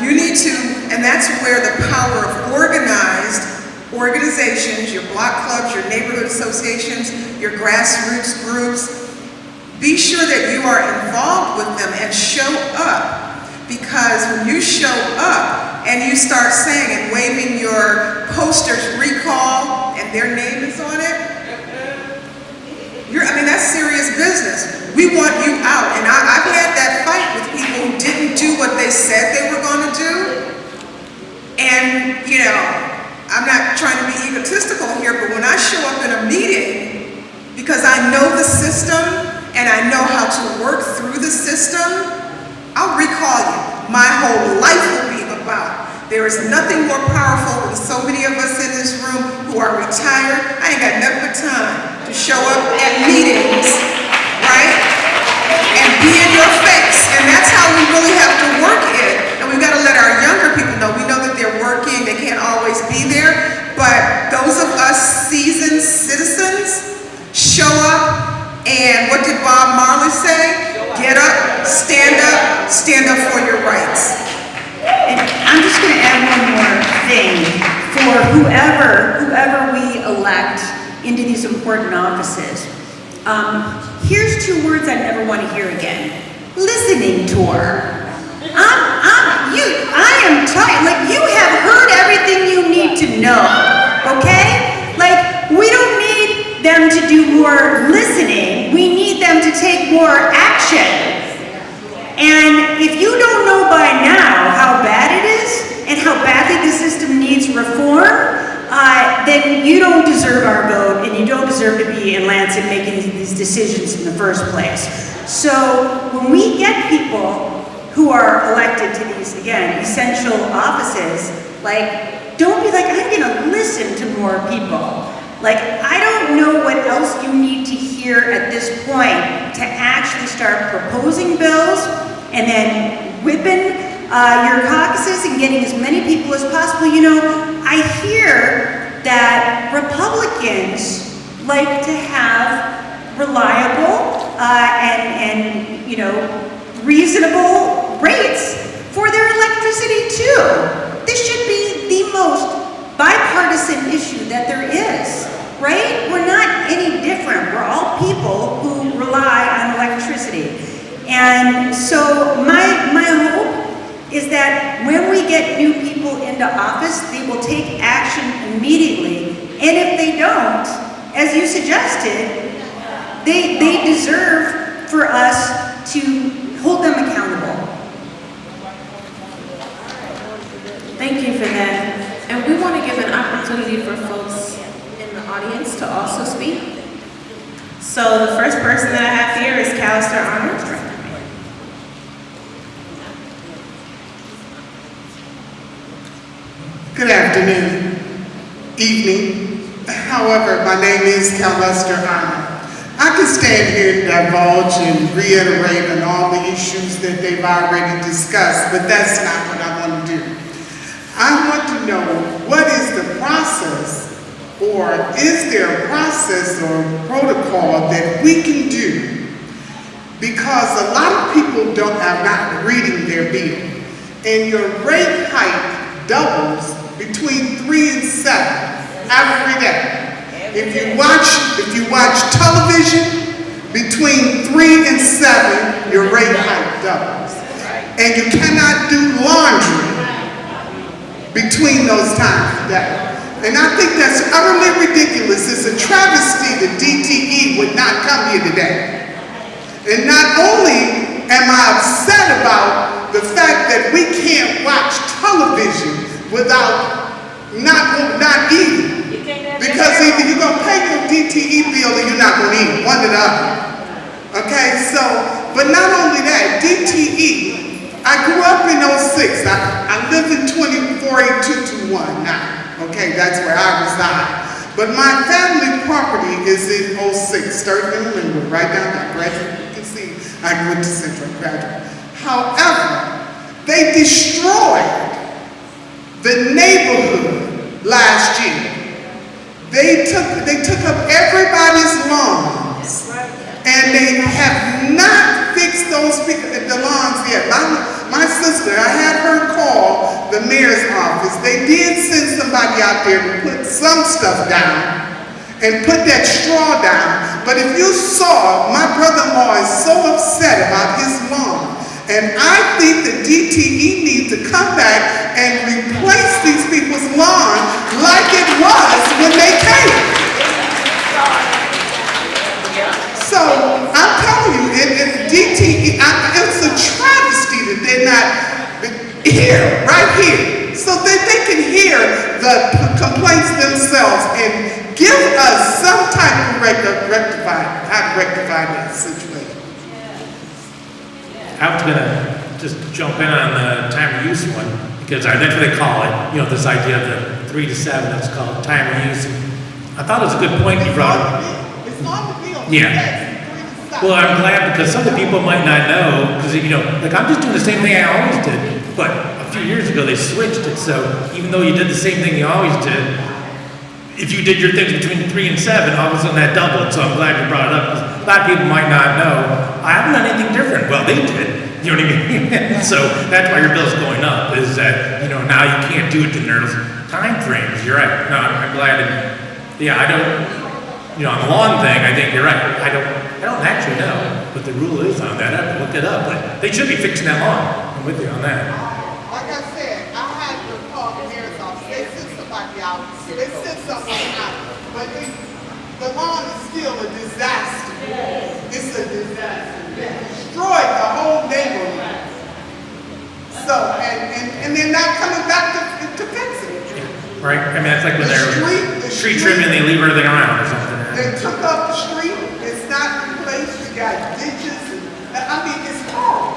You need to, and that's where the power of organized organizations, your block clubs, your neighborhood associations, your grassroots groups, be sure that you are involved with them and show up. Because when you show up and you start saying and waving your posters, recall, and their name is on it, that's serious business. We want you out. And I've had that fight with people who didn't do what they said they were going to do. And, I'm not trying to be egotistical here, but when I show up in a meeting, because I know the system and I know how to work through the system, I'll recall you. My whole life will be about. There is nothing more powerful than so many of us in this room who are retired. I ain't got nothing but time to show up at meetings, right? And be in your face. And that's how we really have to work it. And we've got to let our younger people know. We know that they're working, they can't always be there. But those of us seasoned citizens show up. And what did Bob Marley say? Get up, stand up for your rights. And I'm just going to add one more thing for whoever we elect into these important offices. Here's 2 words I never want to hear again: listening tour. I am tired. Like, you have heard everything you need to know. Okay? Like, we don't need them to do more listening. We need them to take more action. And if you don't know by now how bad it is and how badly the system needs reform, then you don't deserve our vote and you don't deserve to be in Lansing making these decisions in the first place. So when we get people who are elected to these, again, essential offices, like, don't be like, I'm gonna listen to more people. Like, I don't know what else you need to hear at this point to actually start proposing bills and then whipping your caucuses and getting as many people as possible. I hear that Republicans like to have reliable and reasonable rates for their electricity too. This should be the most bipartisan issue that there is, right? We're not any different. We're all people who rely on electricity. And so my hope is that when we get new people into office, they will take action immediately. And if they don't, as you suggested, they deserve for us to hold them accountable. Thank you for that. And we want to give an opportunity for folks in the audience to also speak. So the first person that I have here is Callister Arnold. Good afternoon, evening. However, my name is Callister Arnold. I can stand here and divulge and reiterate on all the issues that they've already discussed, but that's not what I want to do. I want to know, what is the process, or is there a process or protocol that we can do? Because a lot of people are not reading their bill, and your rate hike doubles between 3 and 7 every day. If you watch television, between 3 and 7, your rate hike doubles. And you cannot do laundry between those times of day. And I think that's utterly ridiculous. It's a travesty that DTE would not come here today. And not only am I upset about the fact that we can't watch television without not eating. Because either you're gonna pay your DTE bill or you're not gonna eat, one or the other. Okay, so, but not only that, DTE, I grew up in '06. I live in 24221 now. Okay, that's where I reside. But my family property is in '06, Sturgeon and Linwood, right down there. Graduate, you can see I went to Central Graduate. However, they destroyed the neighborhood last year. They took up everybody's lawns, and they have not fixed the lawns yet. My sister, I had her call the mayor's office. They did send somebody out there to put some stuff down and put that straw down. But if you saw, my brother-in-law is so upset about his lawn. And I think the DTE needs to come back and replace these people's lawn like it was when they came. So I'm telling you, DTE, it's a travesty that they're not here, right here, so that they can hear the complaints themselves and give us some type of how to rectify that situation. I was gonna just jump in on the time of use one, because that's what they call it, this idea of the 3 to 7, that's called time of use. I thought it was a good point you brought up. It's on the bill. Yeah. Well, I'm glad, because some of the people might not know, because, like, I'm just doing the same thing I always did, but a few years ago they switched it, so even though you did the same thing you always did, if you did your things between 3 and 7, all of a sudden that doubled, so I'm glad you brought it up, because a lot of people might not know, I haven't done anything different. Well, they did, you know what I mean? So that's why your bill's going up, is that, now you can't do it in those time frames. You're right. No, I'm glad. I don't, on the lawn thing, I think you're right. I don't actually know what the rule is on that. I have to look it up, but they should be fixing that lawn. I'm with you on that. Like I said, I had to call the mayor's office. They sent somebody out. They sent someone out. But the lawn is still a disaster. It's a disaster. They destroyed the whole neighborhood. So, and they're not coming back to fix it. Right? I mean, it's like when they're tree trimming, they leave everything around or something. They took up the street. It's not replaced. You got ditches. It's horrible.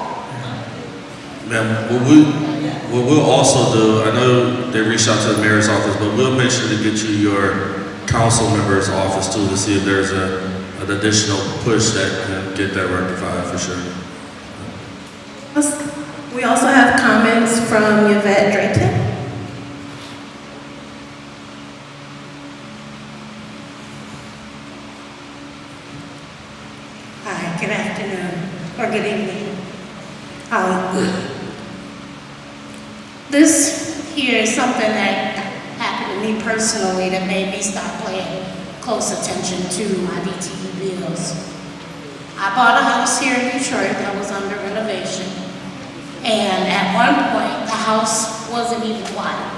Ma'am, what we'll also do, I know they reached out to the mayor's office, but we'll make sure to get you your council member's office too, to see if there's an additional push that can get that rectified for sure. We also have comments from Yvette Drayton. Hi, good afternoon, or good evening. This here is something that happened to me personally that made me start paying close attention to my DTE bills. I bought a house here in Detroit that was under renovation, and at one point the house wasn't even wired.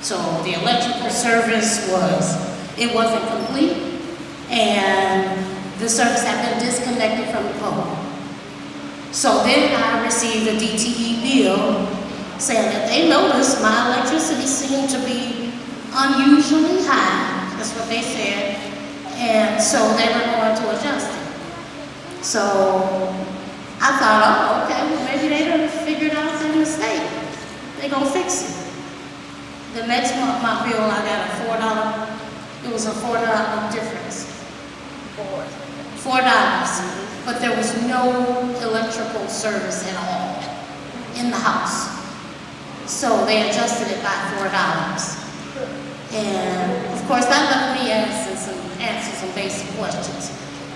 So the electrical service wasn't complete, and the service had been disconnected from the pole. So then I received a DTE bill saying that they noticed my electricity seemed to be unusually high. That's what they said. And so they were going to adjust it. So I thought, oh, okay, well maybe they done figured out their mistake. They're gonna fix it. The next month, my bill, I got a $4, it was a $4 difference. $4. But there was no electrical service at all in the house. So they adjusted it by $4. And of course that left me answer some basic questions.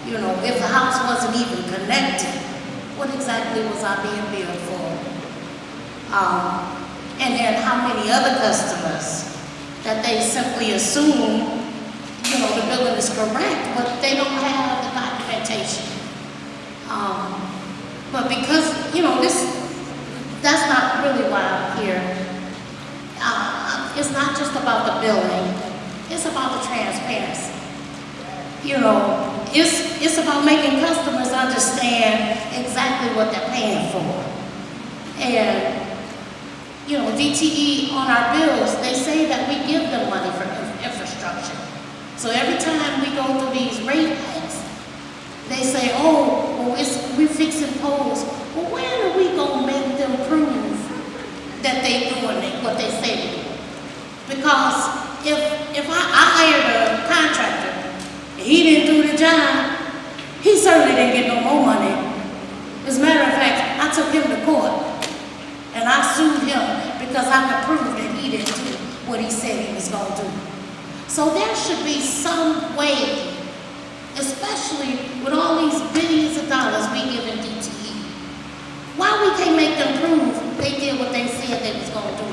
If the house wasn't even connected, what exactly was I being billed for? And then how many other customers that they simply assume, the billing is correct, but they don't have the documentation. But because, that's not really why I'm here. It's not just about the billing, it's about the transparency. It's about making customers understand exactly what they're paying for. And, DTE on our bills, they say that we give them money for infrastructure. construction. So every time we go through these rate hikes, they say, oh, well, we're fixing poles. Well, when are we gonna make them prove that they doing what they say they do? Because if I hired a contractor and he didn't do the job, he certainly didn't get no more money. As a matter of fact, I took him to court and I sued him because I could prove that he didn't do what he said he was gonna do. So there should be some way, especially with all these billions of dollars we give in DTE. Why we can't make them prove they did what they said they was gonna do?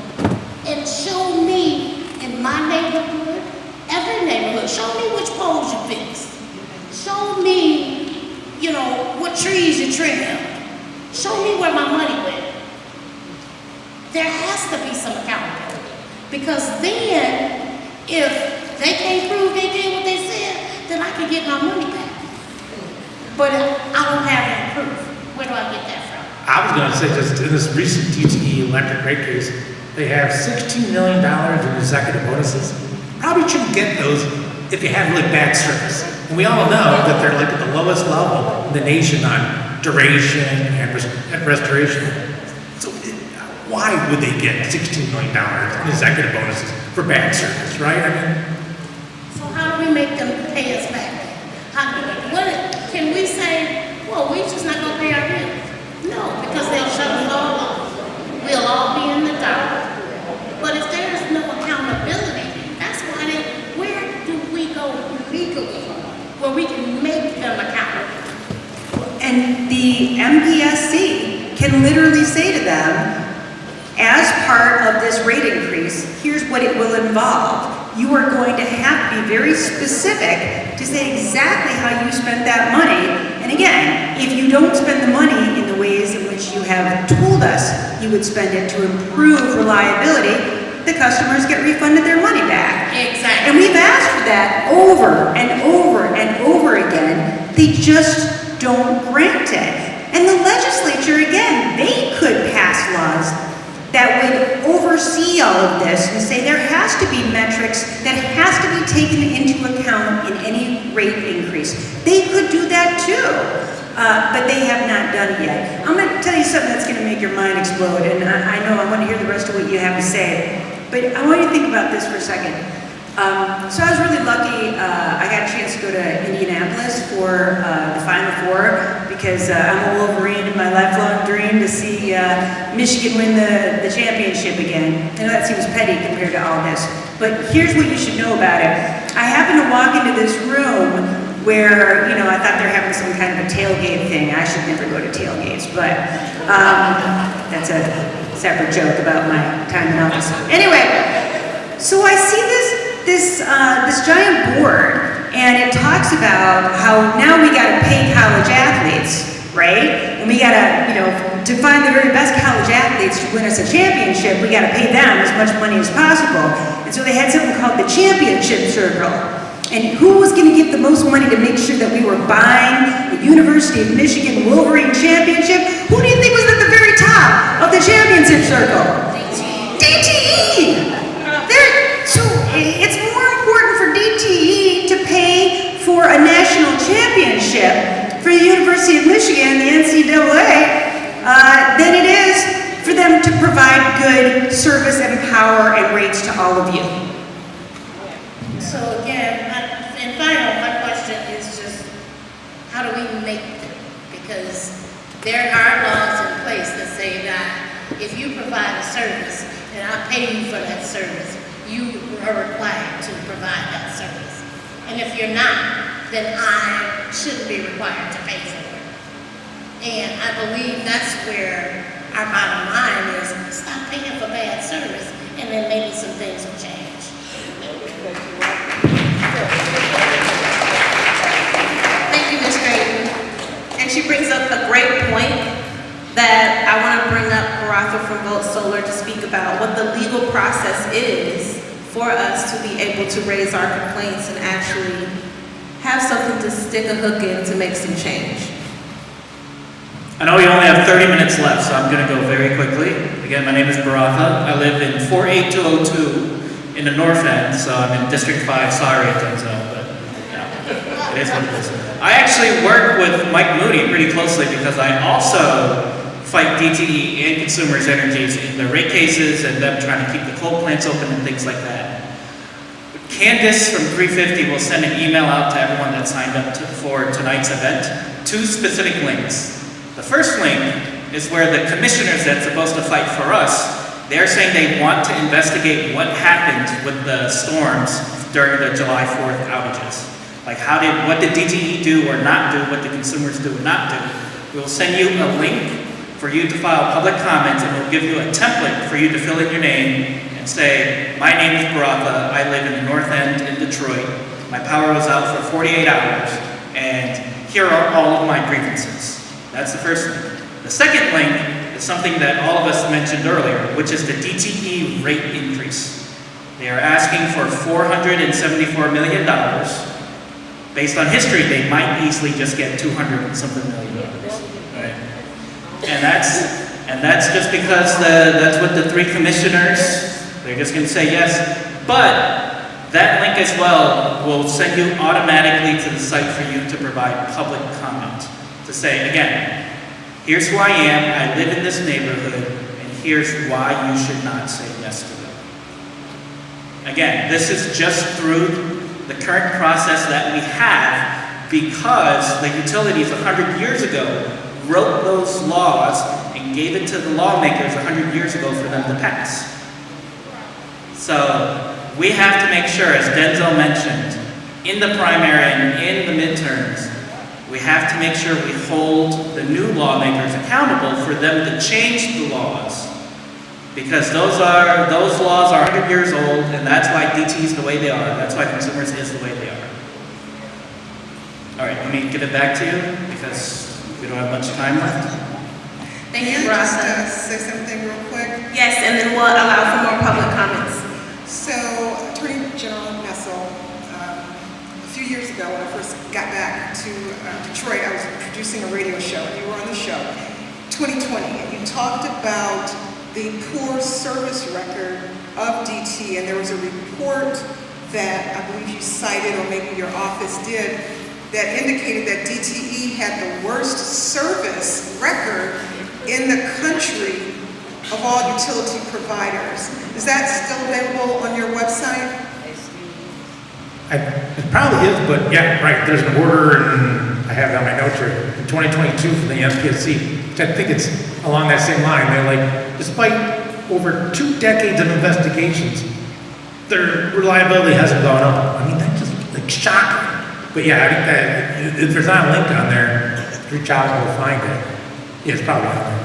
And show me in my neighborhood, every neighborhood, show me which poles you fixed. Show me, you know, what trees you trimmed. Show me where my money went. There has to be some accountability. Because then, if they can't prove they did what they said, then I can get my money back. But I don't have any proof. Where do I get that from? I was gonna say, just in this recent DTE electric rate case, they have $16 million in executive bonuses. Probably shouldn't get those if you have really bad service. And we all know that they're like at the lowest level in the nation on duration and restoration. So why would they get $16 million in executive bonuses for bad service, right? I mean, So how do we make them pay us back? Can we say, well, we're just not gonna pay our bills? No, because they'll shut us all off. We'll all be in the dark. But if there is no accountability, that's why where do we go legally where we can make them accountable? And the MPSC can literally say to them, as part of this rate increase, here's what it will involve. You are going to have to be very specific to say exactly how you spent that money. And again, if you don't spend the money in the ways in which you have told us you would spend it to improve reliability, the customers get refunded their money back. Exactly. And we've asked for that over and over and over again. They just don't grant it. And the legislature, again, they could pass laws that would oversee all of this and say there has to be metrics that has to be taken into account in any rate increase. They could do that too, but they have not done it yet. I'm going to tell you something that's going to make your mind explode, and I know I want to hear the rest of what you have to say, but I want you to think about this for a second. So I was really lucky, I got a chance to go to Indianapolis for the Final Four because I'm a Wolverine in my lifelong dream to see Michigan win the championship again. I know that seems petty compared to all this, but here's what you should know about it. I happened to walk into this room where, you know, I thought they're having some kind of a tailgate thing. I should never go to tailgates, but that's a separate joke about my time in office. Anyway, so I see this giant board, and it talks about how now we got to pay college athletes, right? And we got to, you know, to find the very best college athletes to win us a championship, we got to pay them as much money as possible. And so they had something called the championship circle. And who was going to give the most money to make sure that we were buying the University of Michigan Wolverine championship? Who do you think was at the very top of the championship circle? DTE! So it's more important for DTE to pay for a national championship for the University of Michigan, the NCAA, than it is for them to provide good service and power and rates to all of you. So again, and final, my question is just, how do we make them? Because there are laws in place that say that if you provide a service and I pay you for that service, you are required to provide that service. And if you're not, then I shouldn't be required to pay for it. And I believe that's where our bottom line is, stop paying for bad service, and then maybe some things will change. Thank you, Ms. Creighton. And she brings up a great point that I want to bring up Baratha from Vote Solar to speak about what the legal process is for us to be able to raise our complaints and actually have something to stick a hook in to make some change. I know we only have 30 minutes left, so I'm going to go very quickly. Again, my name is Baratha. I live in 48202 in the north end, so I'm in District 5, sorry Denzel, but yeah, it is what it is. I actually work with Mike Moody pretty closely because I also fight DTE and consumers' energies in the rate cases and them trying to keep the coal plants open and things like that. Candace from 350 will send an email out to everyone that signed up for tonight's event, 2 specific links. The first link is where the commissioners that's supposed to fight for us, they're saying they want to investigate what happened with the storms during the July 4th outages. Like what did DTE do or not do, what did consumers do or not do. We'll send you a link for you to file public comments, and we'll give you a template for you to fill in your name and say, my name is Baraka, I live in the North End in Detroit, my power was out for 48 hours, and here are all of my grievances. That's the first link. The second link is something that all of us mentioned earlier, which is the DTE rate increase. They are asking for $474 million. Based on history, they might easily just get $200 and something million. Right? And that's just because that's what the 3 commissioners, they're just going to say yes. But that link as well will send you automatically to the site for you to provide public comment. To say, again, here's who I am, I live in this neighborhood, and here's why you should not say yes to them. Again, this is just through the current process that we have because the utilities 100 years ago wrote those laws and gave it to the lawmakers 100 years ago for them to pass. So we have to make sure, as Denzel mentioned, in the primary and in the midterms, we have to make sure we hold the new lawmakers accountable for them to change the laws. Because those laws are 100 years old, and that's why DTE is the way they are. That's why consumers is the way they are. All right, let me give it back to you because we don't have much time left. Thank you, Can I just Baraka. say something real quick? Yes, and then we'll allow for more public comments. So, Attorney General Nessel, a few years ago when I first got back to Detroit, I was producing a radio show, and you were on the show, 2020, and you talked about the poor service record of DT, and there was a report that I believe you cited, or maybe your office did, that indicated that DTE had the worst service record in the country of all utility providers. Is that still available on your website? It probably is, but yeah, right, there's an order, and I have it on my notes here, in 2022 from the MPSC, which I think it's along that same line. They're like, despite over 2 decades of investigations, their reliability hasn't gone up. I mean, that's just like shocking. But yeah, I think that if there's not a link on there, reach out and we'll find it. Yeah, it's probably on there.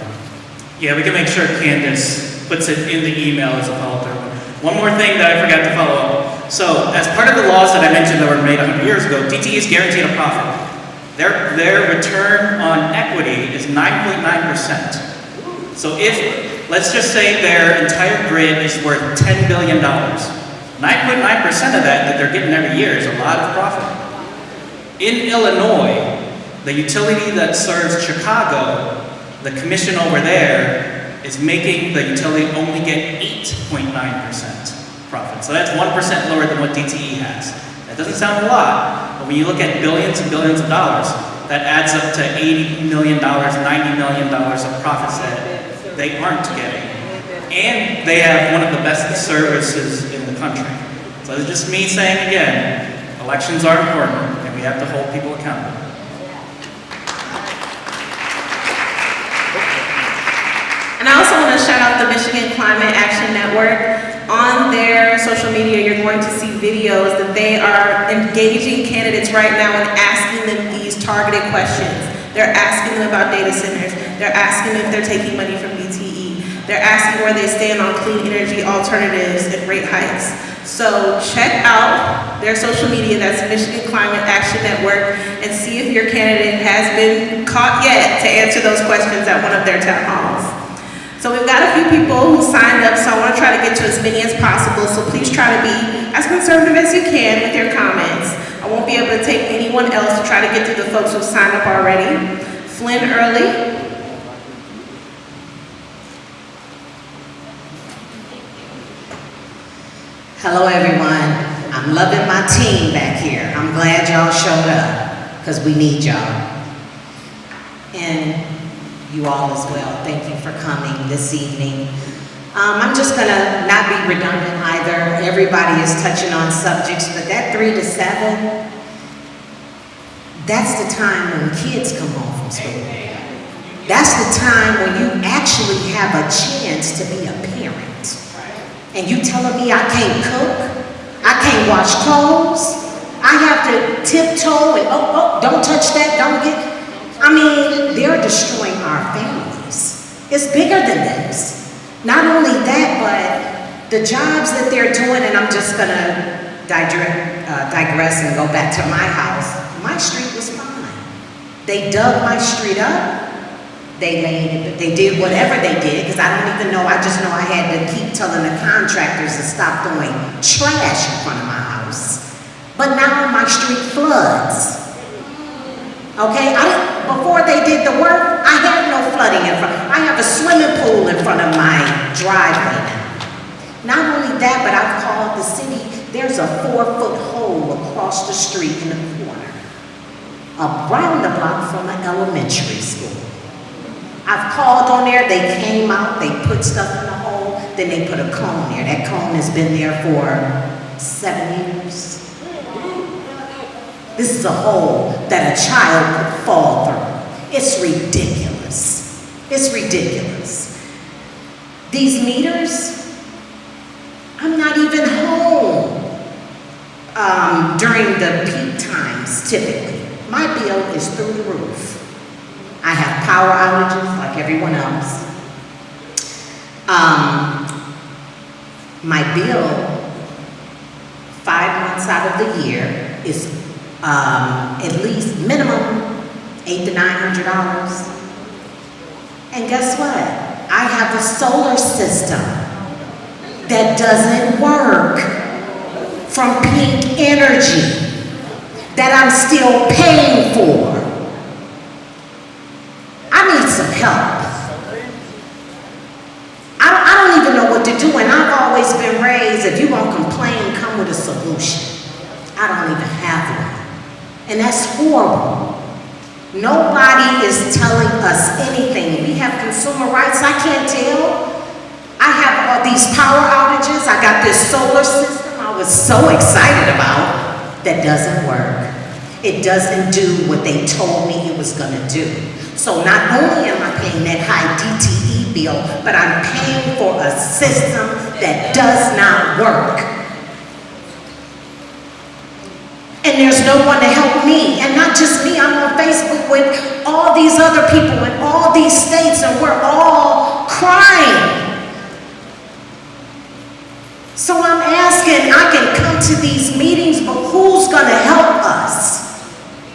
Yeah, we can make sure Candace puts it in the email as a follow-through. One more thing that I forgot to follow up. So, as part of the laws that I mentioned that were made 100 years ago, DTE is guaranteed a profit. Their return on equity is 9.9%. So if, let's just say their entire grid is worth $10 billion, 9.9% of that they're getting every year is a lot of profit. In Illinois, the utility that serves Chicago, the commission over there is making the utility only get 8.9% profit. So that's 1% lower than what DTE has. That doesn't sound a lot, but when you look at billions and billions of dollars, that adds up to $80 million, $90 million of profits that they aren't getting. And they have one of the best services in the country. So it's just me saying again, elections are important and we have to hold people accountable. And I also want to shout out the Michigan Climate Action Network. On their social media, you're going to see videos that they are engaging candidates right now and asking them these targeted questions. They're asking them about data centers. They're asking them if they're taking money from DTE. They're asking where they stand on clean energy alternatives and rate hikes. So check out their social media, that's Michigan Climate Action Network, and see if your candidate has been caught yet to answer those questions at one of their town halls. So we've got a few people who signed up, so I want to try to get to as many as possible, so please try to be as conservative as you can with your comments. I won't be able to take anyone else to try to get through the folks who signed up already. Flynn Early. Hello, everyone. I'm loving my team back here. I'm glad y'all showed up, because we need y'all. And you all as well. Thank you for coming this evening. I'm just gonna not be redundant either. Everybody is touching on subjects, but that 3 to 7, that's the time when kids come home from school. That's the time when you actually have a chance to be a parent. And you telling me I can't cook? I can't wash clothes? I have to tiptoe and, oh, don't touch that, don't get... I mean, they're destroying our families. It's bigger than this. Not only that, but the jobs that they're doing, and I'm just gonna digress and go back to my house. My street was fine. They dug my street up. They did whatever they did, because I don't even know, I just know I had to keep telling the contractors to stop throwing trash in front of my house. But now my street floods. Okay, before they did the work, I had no flooding in front. I have a swimming pool in front of my driveway now. Not only that, but I've called the city, there's a 4-foot hole across the street in the corner, around the block from an elementary school. I've called on there, they came out, they put stuff in the hole, then they put a cone there. That cone has been there for 7 years. This is a hole that a child could fall through. It's ridiculous. It's ridiculous. These meters, I'm not even home during the peak times, typically. My bill is through the roof. I have power outages like everyone else. My bill, 5 months out of the year, is at least minimum $800 to $900. And guess what? I have a solar system that doesn't work from Pink Energy that I'm still paying for. I need some help. I don't even know what to do, and I've always been raised, if you're gonna complain, come with a solution. I don't even have one. And that's horrible. Nobody is telling us anything. We have consumer rights, I can't tell. I have all these power outages. I got this solar system I was so excited about that doesn't work. It doesn't do what they told me it was gonna do. So not only am I paying that high DTE bill, but I'm paying for a system that does not work. And there's no one to help me. And not just me, I'm on Facebook with all these other people in all these states, and we're all crying. So I'm asking, I can come to these meetings, but who's gonna help us?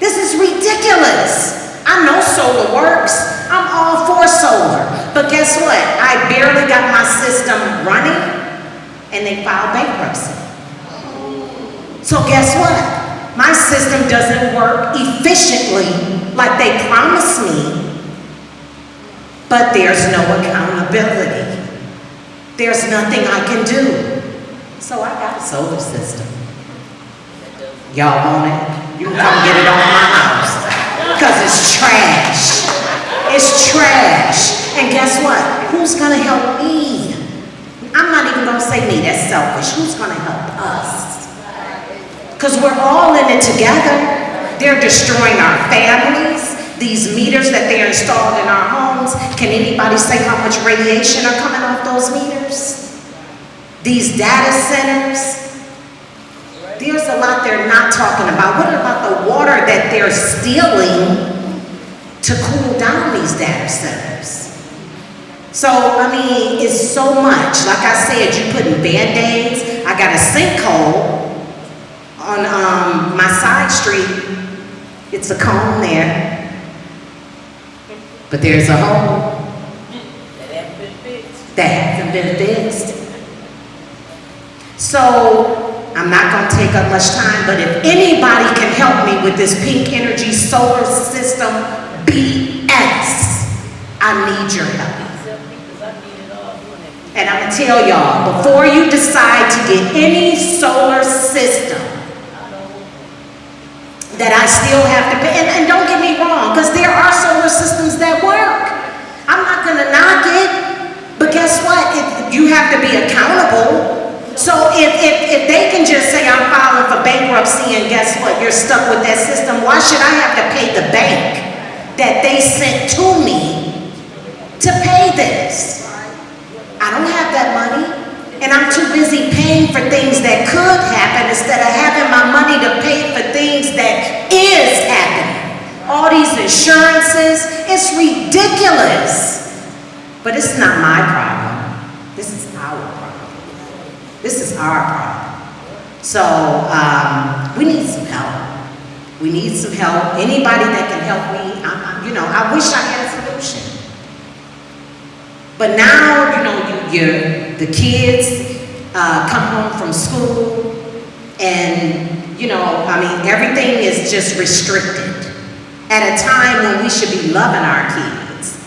This is ridiculous. I know solar works. I'm all for solar. But guess what? I barely got my system running, and they filed bankruptcy. So guess what? My system doesn't work efficiently like they promised me, but there's no accountability. There's nothing I can do. So I got a solar system. Y'all want it? You can come get it on my house. Because it's trash. It's trash. And guess what? Who's gonna help me? I'm not even gonna say me, that's selfish. Who's gonna help us? Because we're all in it together. They're destroying our families. These meters that they installed in our homes, can anybody say how much radiation are coming off those meters? These data centers, there's a lot they're not talking about. What about the water that they're stealing to cool down these data centers? So, I mean, it's so much. Like I said, you putting Band-Aids. I got a sinkhole on my side street. It's a cone there. But there's a hole that hasn't been fixed. So, I'm not going to take up much time, but if anybody can help me with this Pink Energy solar system BS, I need your help. And I'm gonna tell y'all, before you decide to get any solar system, that I still have to pay, and don't get me wrong, because there are solar systems that work. I'm not gonna knock it, but guess what? You have to be accountable. So if they can just say I'm filing for bankruptcy and guess what? You're stuck with that system, why should I have to pay the bank that they sent to me to pay this? I don't have that money. And I'm too busy paying for things that could happen instead of having my money to pay for things that is happening. All these insurances, it's ridiculous. But it's not my problem. This is our problem. This is our problem. So we need some help. We need some help. Anybody that can help me, I wish I had a solution. But now, the kids come home from school and, everything is just restricted at a time when we should be loving our kids.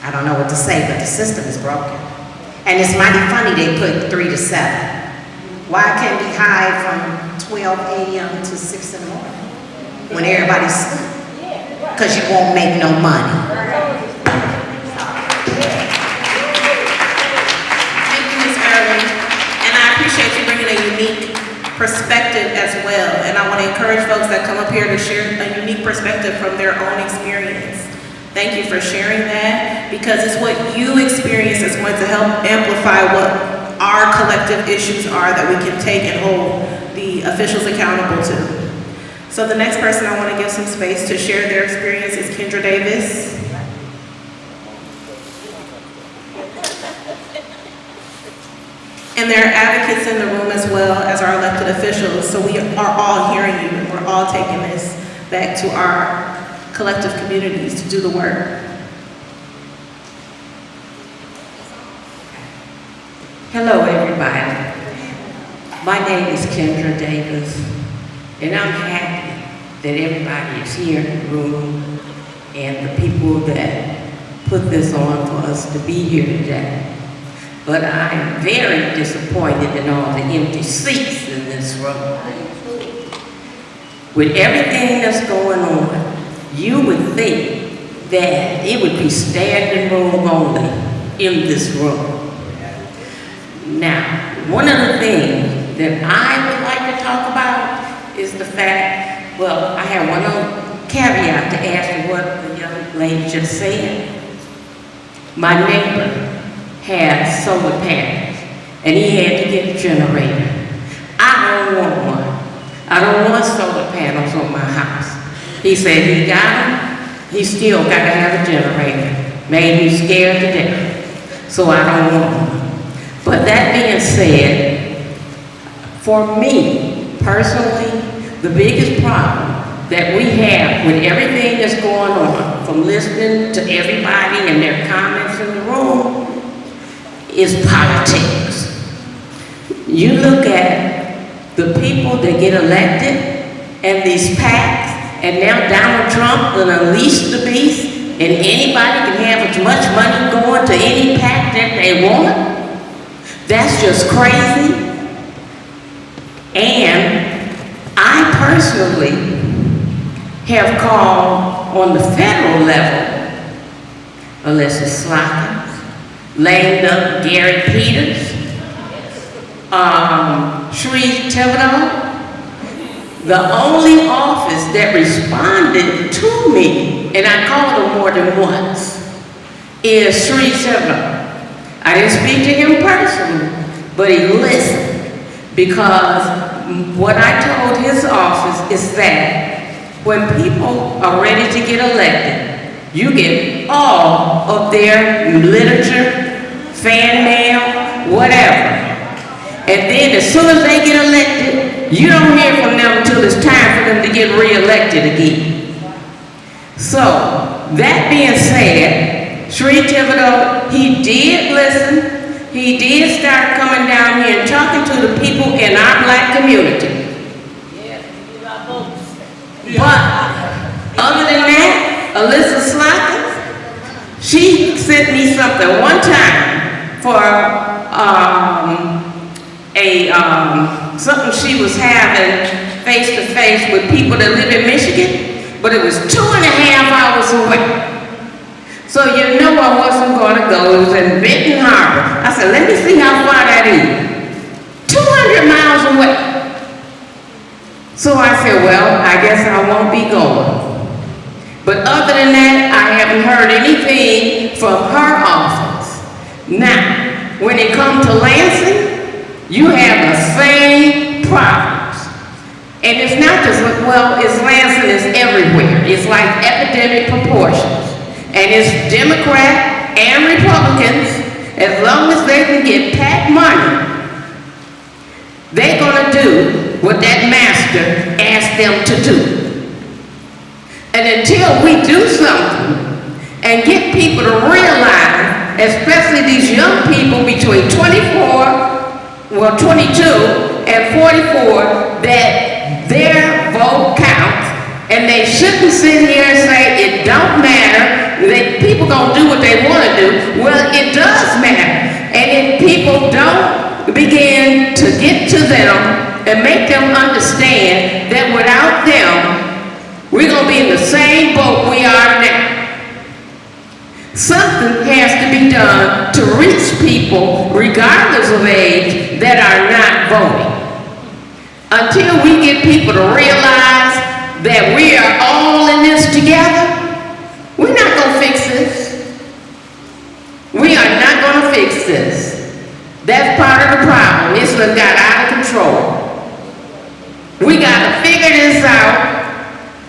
I don't know what to say, but the system is broken. And it's mighty funny they put 3 to 7. Why can't we hide from 12 a.m. to 6 in the morning when everybody's asleep? Because you won't make no money. Appreciate you bringing a unique perspective as well, and I want to encourage folks that come up here to share a unique perspective from their own experience. Thank you for sharing that, because it's what you experience that's going to help amplify what our collective issues are that we can take and hold the officials accountable to. So the next person I want to give some space to share their experience is Kendra Davis. And there are advocates in the room as well as our elected officials, so we are all hearing you and we're all taking this back to our collective communities to do the work. Hello everybody. My name is Kendra Davis, and I'm happy that everybody is here in the room and the people that put this on for us to be here today. But I am very disappointed in all the empty seats in this room. With everything that's going on, you would think that it would be standing room only in this room. Now, one of the things that I would like to talk about is the fact, well, I have one other caveat to add to what the young lady just said. My neighbor had solar panels, and he had to get a generator. I don't want one. I don't want solar panels on my house. He said he got them, he still got to have a generator. Made me scared to death, so I don't want one. But that being said, for me, personally, the biggest problem that we have with everything that's going on, from listening to everybody and their comments in the room, is politics. You look at the people that get elected and these PACs, and now Donald Trump will unleash the beast, and anybody can have as much money going to any PAC that they want. That's just crazy. And I personally have called on the federal level, Alyssa Slocum, lamed up Gary Peters, Shree Thibodeau. The only office that responded to me, and I called him more than once, is Shree Thibodeau. I didn't speak to him personally, but he listened, because what I told his office is that when people are ready to get elected, you get all of their literature, fan mail, whatever. And then as soon as they get elected, you don't hear from them until it's time for them to get re-elected again. So, that being said, Shree Thibodeau, he did listen. He did start coming down here and talking to the people in our black community. But other than that, Alyssa Slocum, she sent me something one time for something she was having face to face with people that live in Michigan, but it was 2.5 hours away. So you know I wasn't going to go. It was in Benton Harbor. I said, let me see how far that is. 200 miles away. So I said, well, I guess I won't be going. But other than that, I haven't heard anything from her office. Now, when it comes to Lansing, you have the same problems. And it's not just, well, it's Lansing, it's everywhere. It's like epidemic proportions. And it's Democrat and Republicans, as long as they can get PAC money, they're gonna do what that master asked them to do. And until we do something and get people to realize, especially these young people between 22 and 44, that their vote counts, and they shouldn't sit here and say it don't matter, that people gonna do what they wanna do. Well, it does matter. And if people don't begin to get to them and make them understand that without them, we're gonna be in the same boat we are now. Something has to be done to reach people, regardless of age, that are not voting. Until we get people to realize that we are all in this together, we're not gonna fix this. We are not gonna fix this. That's part of the problem. It's got out of control. We gotta figure this out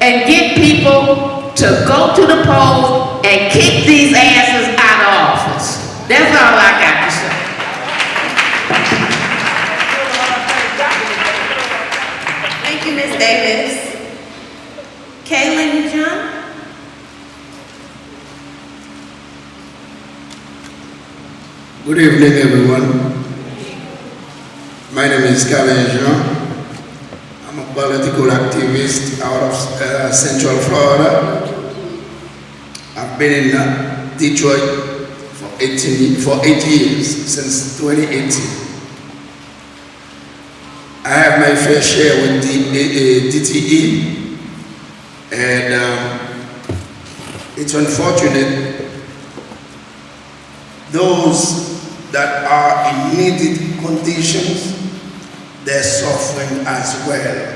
and get people to go to the polls and kick these asses out of office. That's all I got to say. Thank you, Ms. Davis. Kaylin John? Good evening, everyone. My name is Kaylin Jean. I'm a political activist out of Central Florida. I've been in Detroit for 8 years, since 2018. I have my fair share with DTE, and it's unfortunate those that are in needed conditions, they're suffering as well.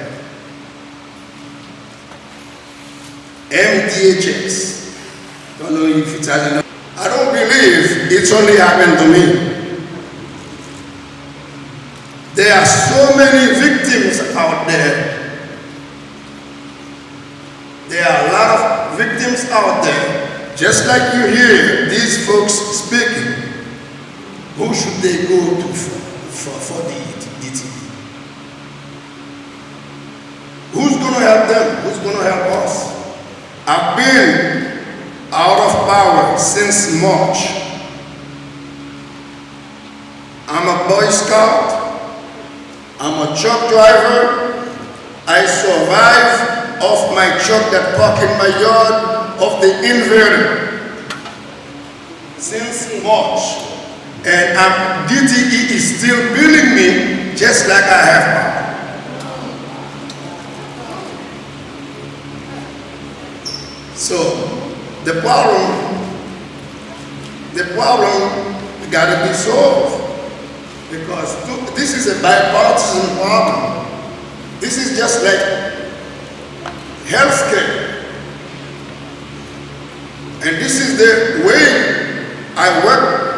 MDHS, don't know if it has enough. I don't believe it's only happened to me. There are so many victims out there. There are a lot of victims out there. Just like you hear these folks speaking, who should they go to for the DTE? Who's going to help them? Who's going to help us? I've been out of power since March. I'm a Boy Scout. I'm a truck driver. I survive off my truck that parked in my yard, of the inverter, since March. And DTE is still billing me just like I have power. So the problem got to be solved, because this is a bipartisan problem. This is just like healthcare. And this is the way I worked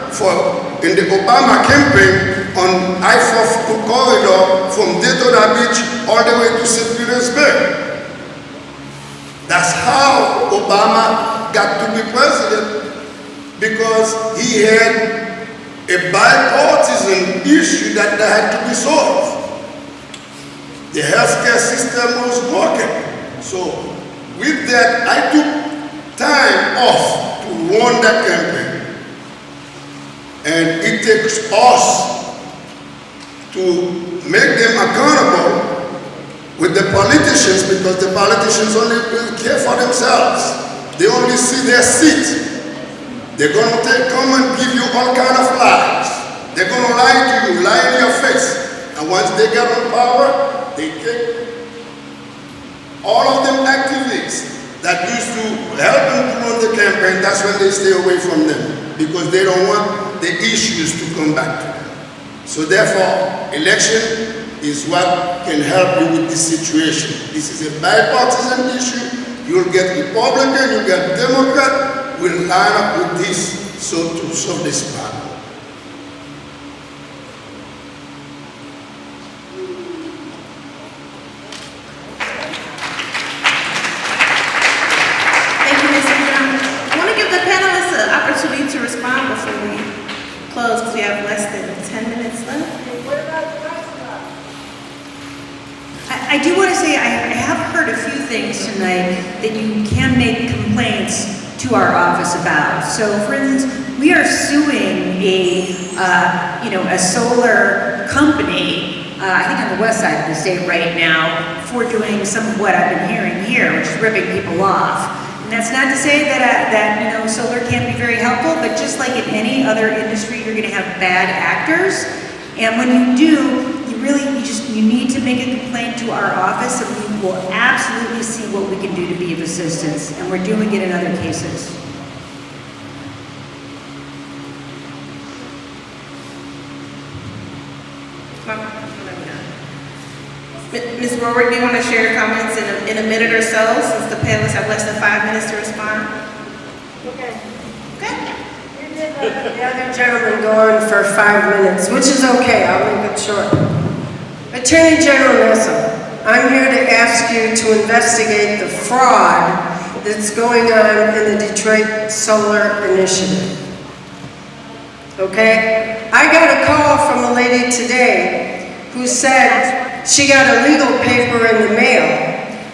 in the Obama campaign on I-4 corridor from Daytona Beach all the way to St. Petersburg. That's how Obama got to be president, because he had a bipartisan issue that had to be solved. The healthcare system was broken. So with that, I took time off to run that campaign. And it takes us to make them accountable with the politicians, because the politicians only care for themselves. They only see their seat. They're going to come and give you all kind of lies. They're going to lie to you, lie in your face. And once they get on power, they take all of them activists that used to help them to run the campaign. That's when they stay away from them, because they don't want the issues to come back to them. So therefore, election is what can help you with this situation. This is a bipartisan issue. You'll get Republican, you'll get Democrat, we'll line up with this so to solve this problem. Thank you, Ms. Brown. I want to give the panelists an opportunity to respond before we close, because we have less than 10 minutes left. I do want to say, I have heard a few things tonight that you can make complaints to our office about. So, for instance, we are suing a solar company, I think on the west side of the state right now, for doing some of what I've been hearing here, which is ripping people off. And that's not to say that solar can't be very helpful, but just like in any other industry, you're going to have bad actors. And when you do, you need to make a complaint to our office, and we will absolutely see what we can do to be of assistance. And we're doing it in other cases. Ms. Warwick, do you want to share your comments in a minute or so, since the panelists have less than 5 minutes to respond? Okay. Okay. The other gentleman go on for 5 minutes, which is okay, I'll make it short. Attorney General Nessel, I'm here to ask you to investigate the fraud that's going on in the Detroit Solar Initiative. Okay? I got a call from a lady today who said she got a legal paper in the mail,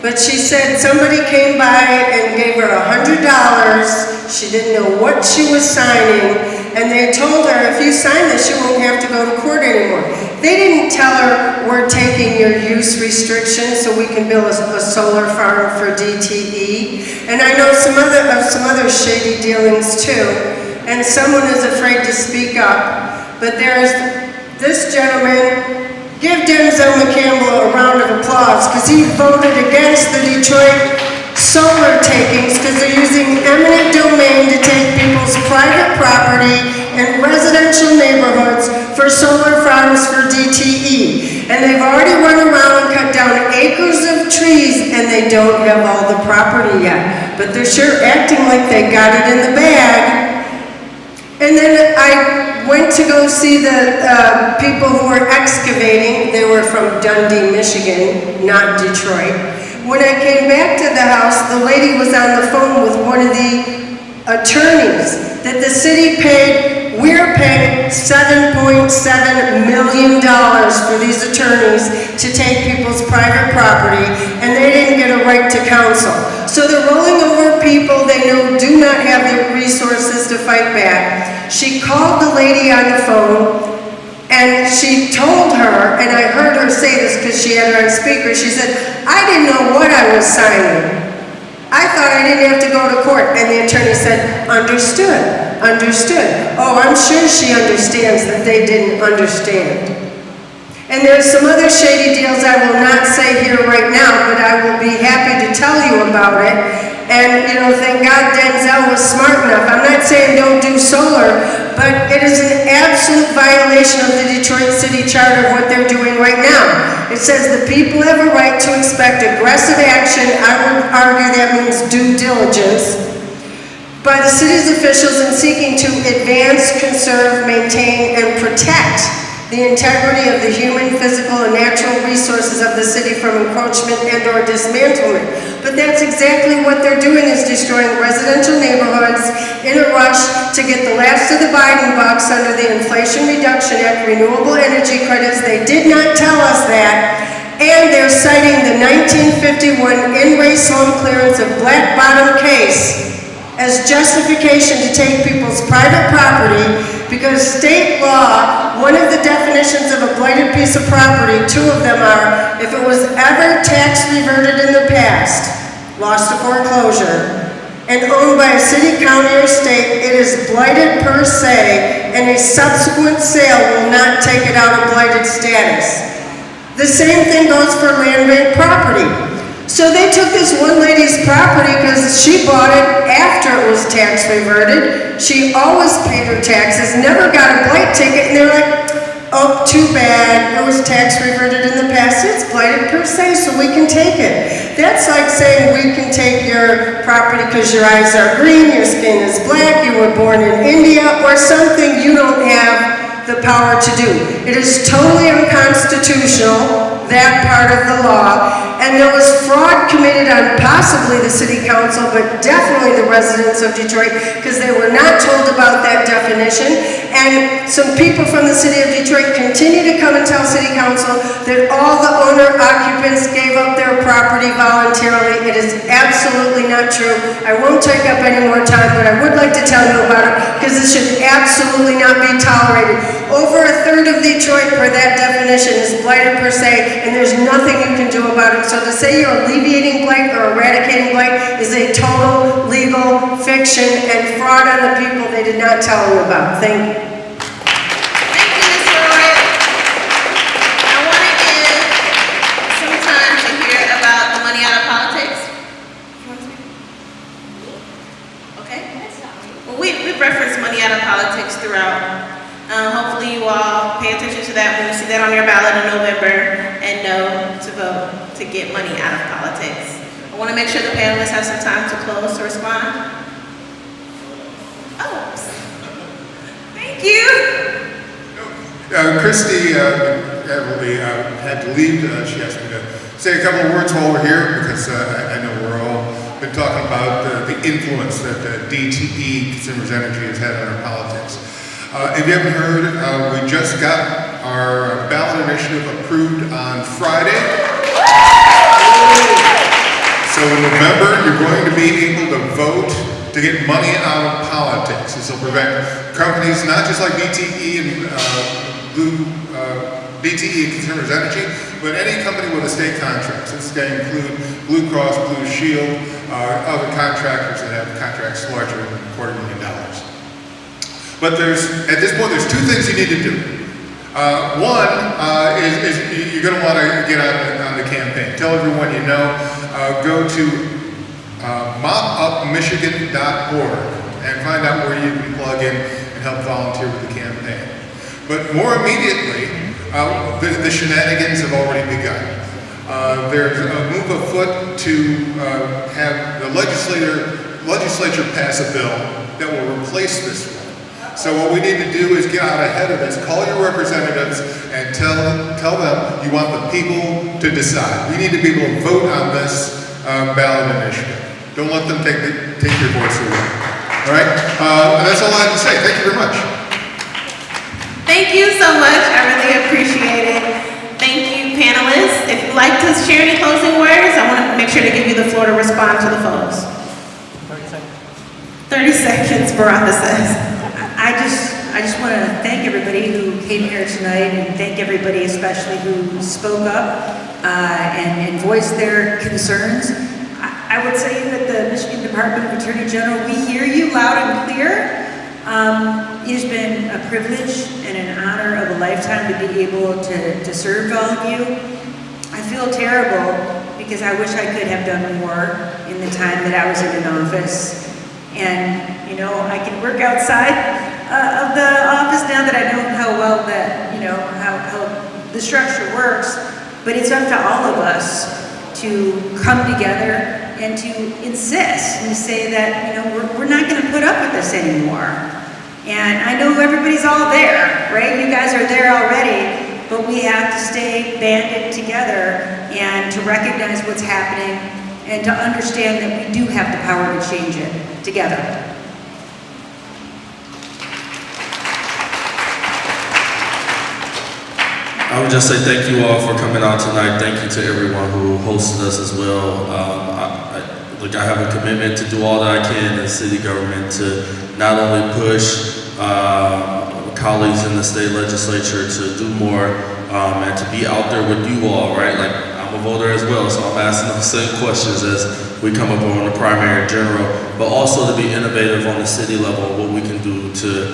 but she said somebody came by and gave her $100. She didn't know what she was signing, and they told her, if you sign this, you won't have to go to court anymore. They didn't tell her, we're taking your use restrictions so we can build a solar farm for DTE. And I know some other shady dealings too, and someone is afraid to speak up. But there's this gentleman, give Denzel McCampbell a round of applause, because he voted against the Detroit solar takings because they're using eminent domain to take people's private property and residential neighborhoods for solar farms for DTE. And they've already run around and cut down acres of trees, and they don't have all the property yet. But they're sure acting like they got it in the bag. And then I went to go see the people who were excavating. They were from Dundee, Michigan, not Detroit. When I came back to the house, the lady was on the phone with one of the attorneys that the city paid. We're paying $7.7 million for these attorneys to take people's private property, and they didn't get a right to counsel. So they're rolling over people they know do not have the resources to fight back. She called the lady on the phone, and she told her, and I heard her say this because she had her on speaker, she said, I didn't know what I was signing. I thought I didn't have to go to court. And the attorney said, understood, understood. Oh, I'm sure she understands that they didn't understand. And there's some other shady deals I will not say here right now, but I will be happy to tell you about it. And, thank God Denzel was smart enough. I'm not saying don't do solar, but it is an absolute violation of the Detroit City Charter of what they're doing right now. It says the people have a right to expect aggressive action. I would argue that means due diligence by the city's officials in seeking to advance, conserve, maintain, and protect the integrity of the human, physical, and natural resources of the city from encroachment and or dismantlement. But that's exactly what they're doing, is destroying residential neighborhoods in a rush to get the last of the Biden bucks under the Inflation Reduction Act, renewable energy credits. They did not tell us that. And they're citing the 1951 in-race home clearance of Black Bottom case as justification to take people's private property, because state law, one of the definitions of a blighted piece of property, two of them are, if it was ever tax reverted in the past, lost to foreclosure, and owned by a city, county, or state, it is blighted per se, and and a subsequent sale will not take it out of blighted status. The same thing goes for land bank property. So they took this one lady's property because she bought it after it was tax reverted. She always paid her taxes, never got a blight ticket, and they're like, oh, too bad, it was tax reverted in the past, it's blighted per se, so we can take it. That's like saying we can take your property because your eyes are green, your skin is black, you were born in India, or something you don't have the power to do. It is totally unconstitutional, that part of the law, and there was fraud committed on possibly the city council, but definitely the residents of Detroit, because they were not told about that definition, and some people from the city of Detroit continue to come and tell city council that all the owner occupants gave up their property voluntarily. It is absolutely not true. I won't take up any more time, but I would like to tell you about it, because it should absolutely not be tolerated. Over a third of Detroit, per that definition, is blighted per se, and there's nothing you can do about it. So to say you're alleviating blight or eradicating blight is a total legal fiction and fraud on the people they did not tell you about. Thank you. Thank you, Ms. Roy. I want to give some time to hear about the money out of politics. Okay. Well, we've referenced money out of politics throughout. Hopefully you all pay attention to that when you see that on your ballot in November and know to vote to get money out of politics. I want to make sure the panelists have some time to close to respond. Oh, thank you. Christy McCampbell had to leave. She asked me to say a couple of words while we're here because I know we're all been talking about the influence that DTE, Consumers Energy, has had on our politics. If you haven't heard, we just got our ballot initiative approved on Friday. So in November, you're going to be able to vote to get money out of politics. This will prevent companies, not just like DTE and DTE and Consumers Energy, but any company with a state contract. So this is going to include Blue Cross, Blue Shield, other contractors that have contracts larger than $250,000. But at this point, there's two things you need to do. One is you're going to want to get on the campaign. Tell everyone you know. Go to mopupmichigan.org and find out where you can plug in and help volunteer with the campaign. But more immediately, the shenanigans have already begun. There's a move afoot to have the legislature pass a bill that will replace this one. So what we need to do is get out ahead of this, call your representatives and tell them you want the people to decide. We need to be able to vote on this ballot initiative. Don't let them take your voice away. All right? And that's all I have to say. Thank you very much. Thank you so much. I really appreciate it. Thank you, panelists. If you'd like to share any closing words, I want to make sure to give you the floor to respond to the folks. 30 seconds, Baraka says. I just want to thank everybody who came here tonight and thank everybody especially who spoke up and voiced their concerns. I would say that the Michigan Department of Attorney General, we hear you loud and clear. It has been a privilege and an honor of a lifetime to be able to serve all of you. I feel terrible because I wish I could have done more in the time that I was in an office. And, you know, I can work outside of the office now that I know how well that, you know, how the structure works. But it's up to all of us to come together and to insist and say that, you know, we're not going to put up with this anymore. And I know everybody's all there, right? You guys are there already, but we have to stay banded together and to recognize what's happening and to understand that we do have the power to change it together. I would just say thank you all for coming out tonight. Thank you to everyone who hosted us as well. Look, I have a commitment to do all that I can in the city government to not only push colleagues in the state legislature to do more and to be out there with you all, right? Like, I'm I'm a voter as well, so I'm asking the same questions as we come up on the primary and general, but also to be innovative on the city level, what we can do to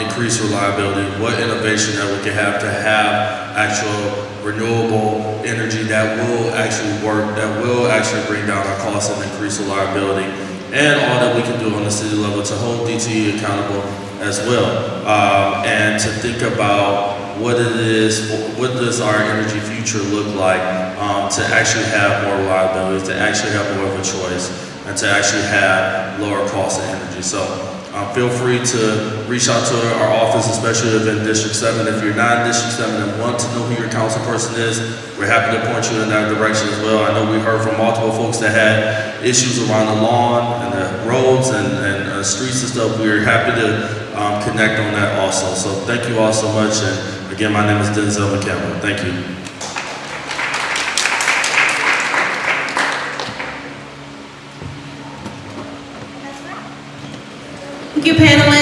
increase reliability, what innovation that we can have to have actual renewable energy that will actually work, that will actually bring down our costs and increase reliability, and all that we can do on the city level to hold DTE accountable as well, and to think about what it is, what does our energy future look like, to actually have more reliability, to actually have more of a choice, and to actually have lower cost of energy. So feel free to reach out to our office, especially if in District 7. If you're not in District 7 and want to know who your council person is, we're happy to point you in that direction as well. I know we heard from multiple folks that had issues around the lawn and the roads and streets and stuff. We're happy to connect on that also. So thank you all so much. And again, my name is Denzel McCampbell. Thank you. Thank you, panelists.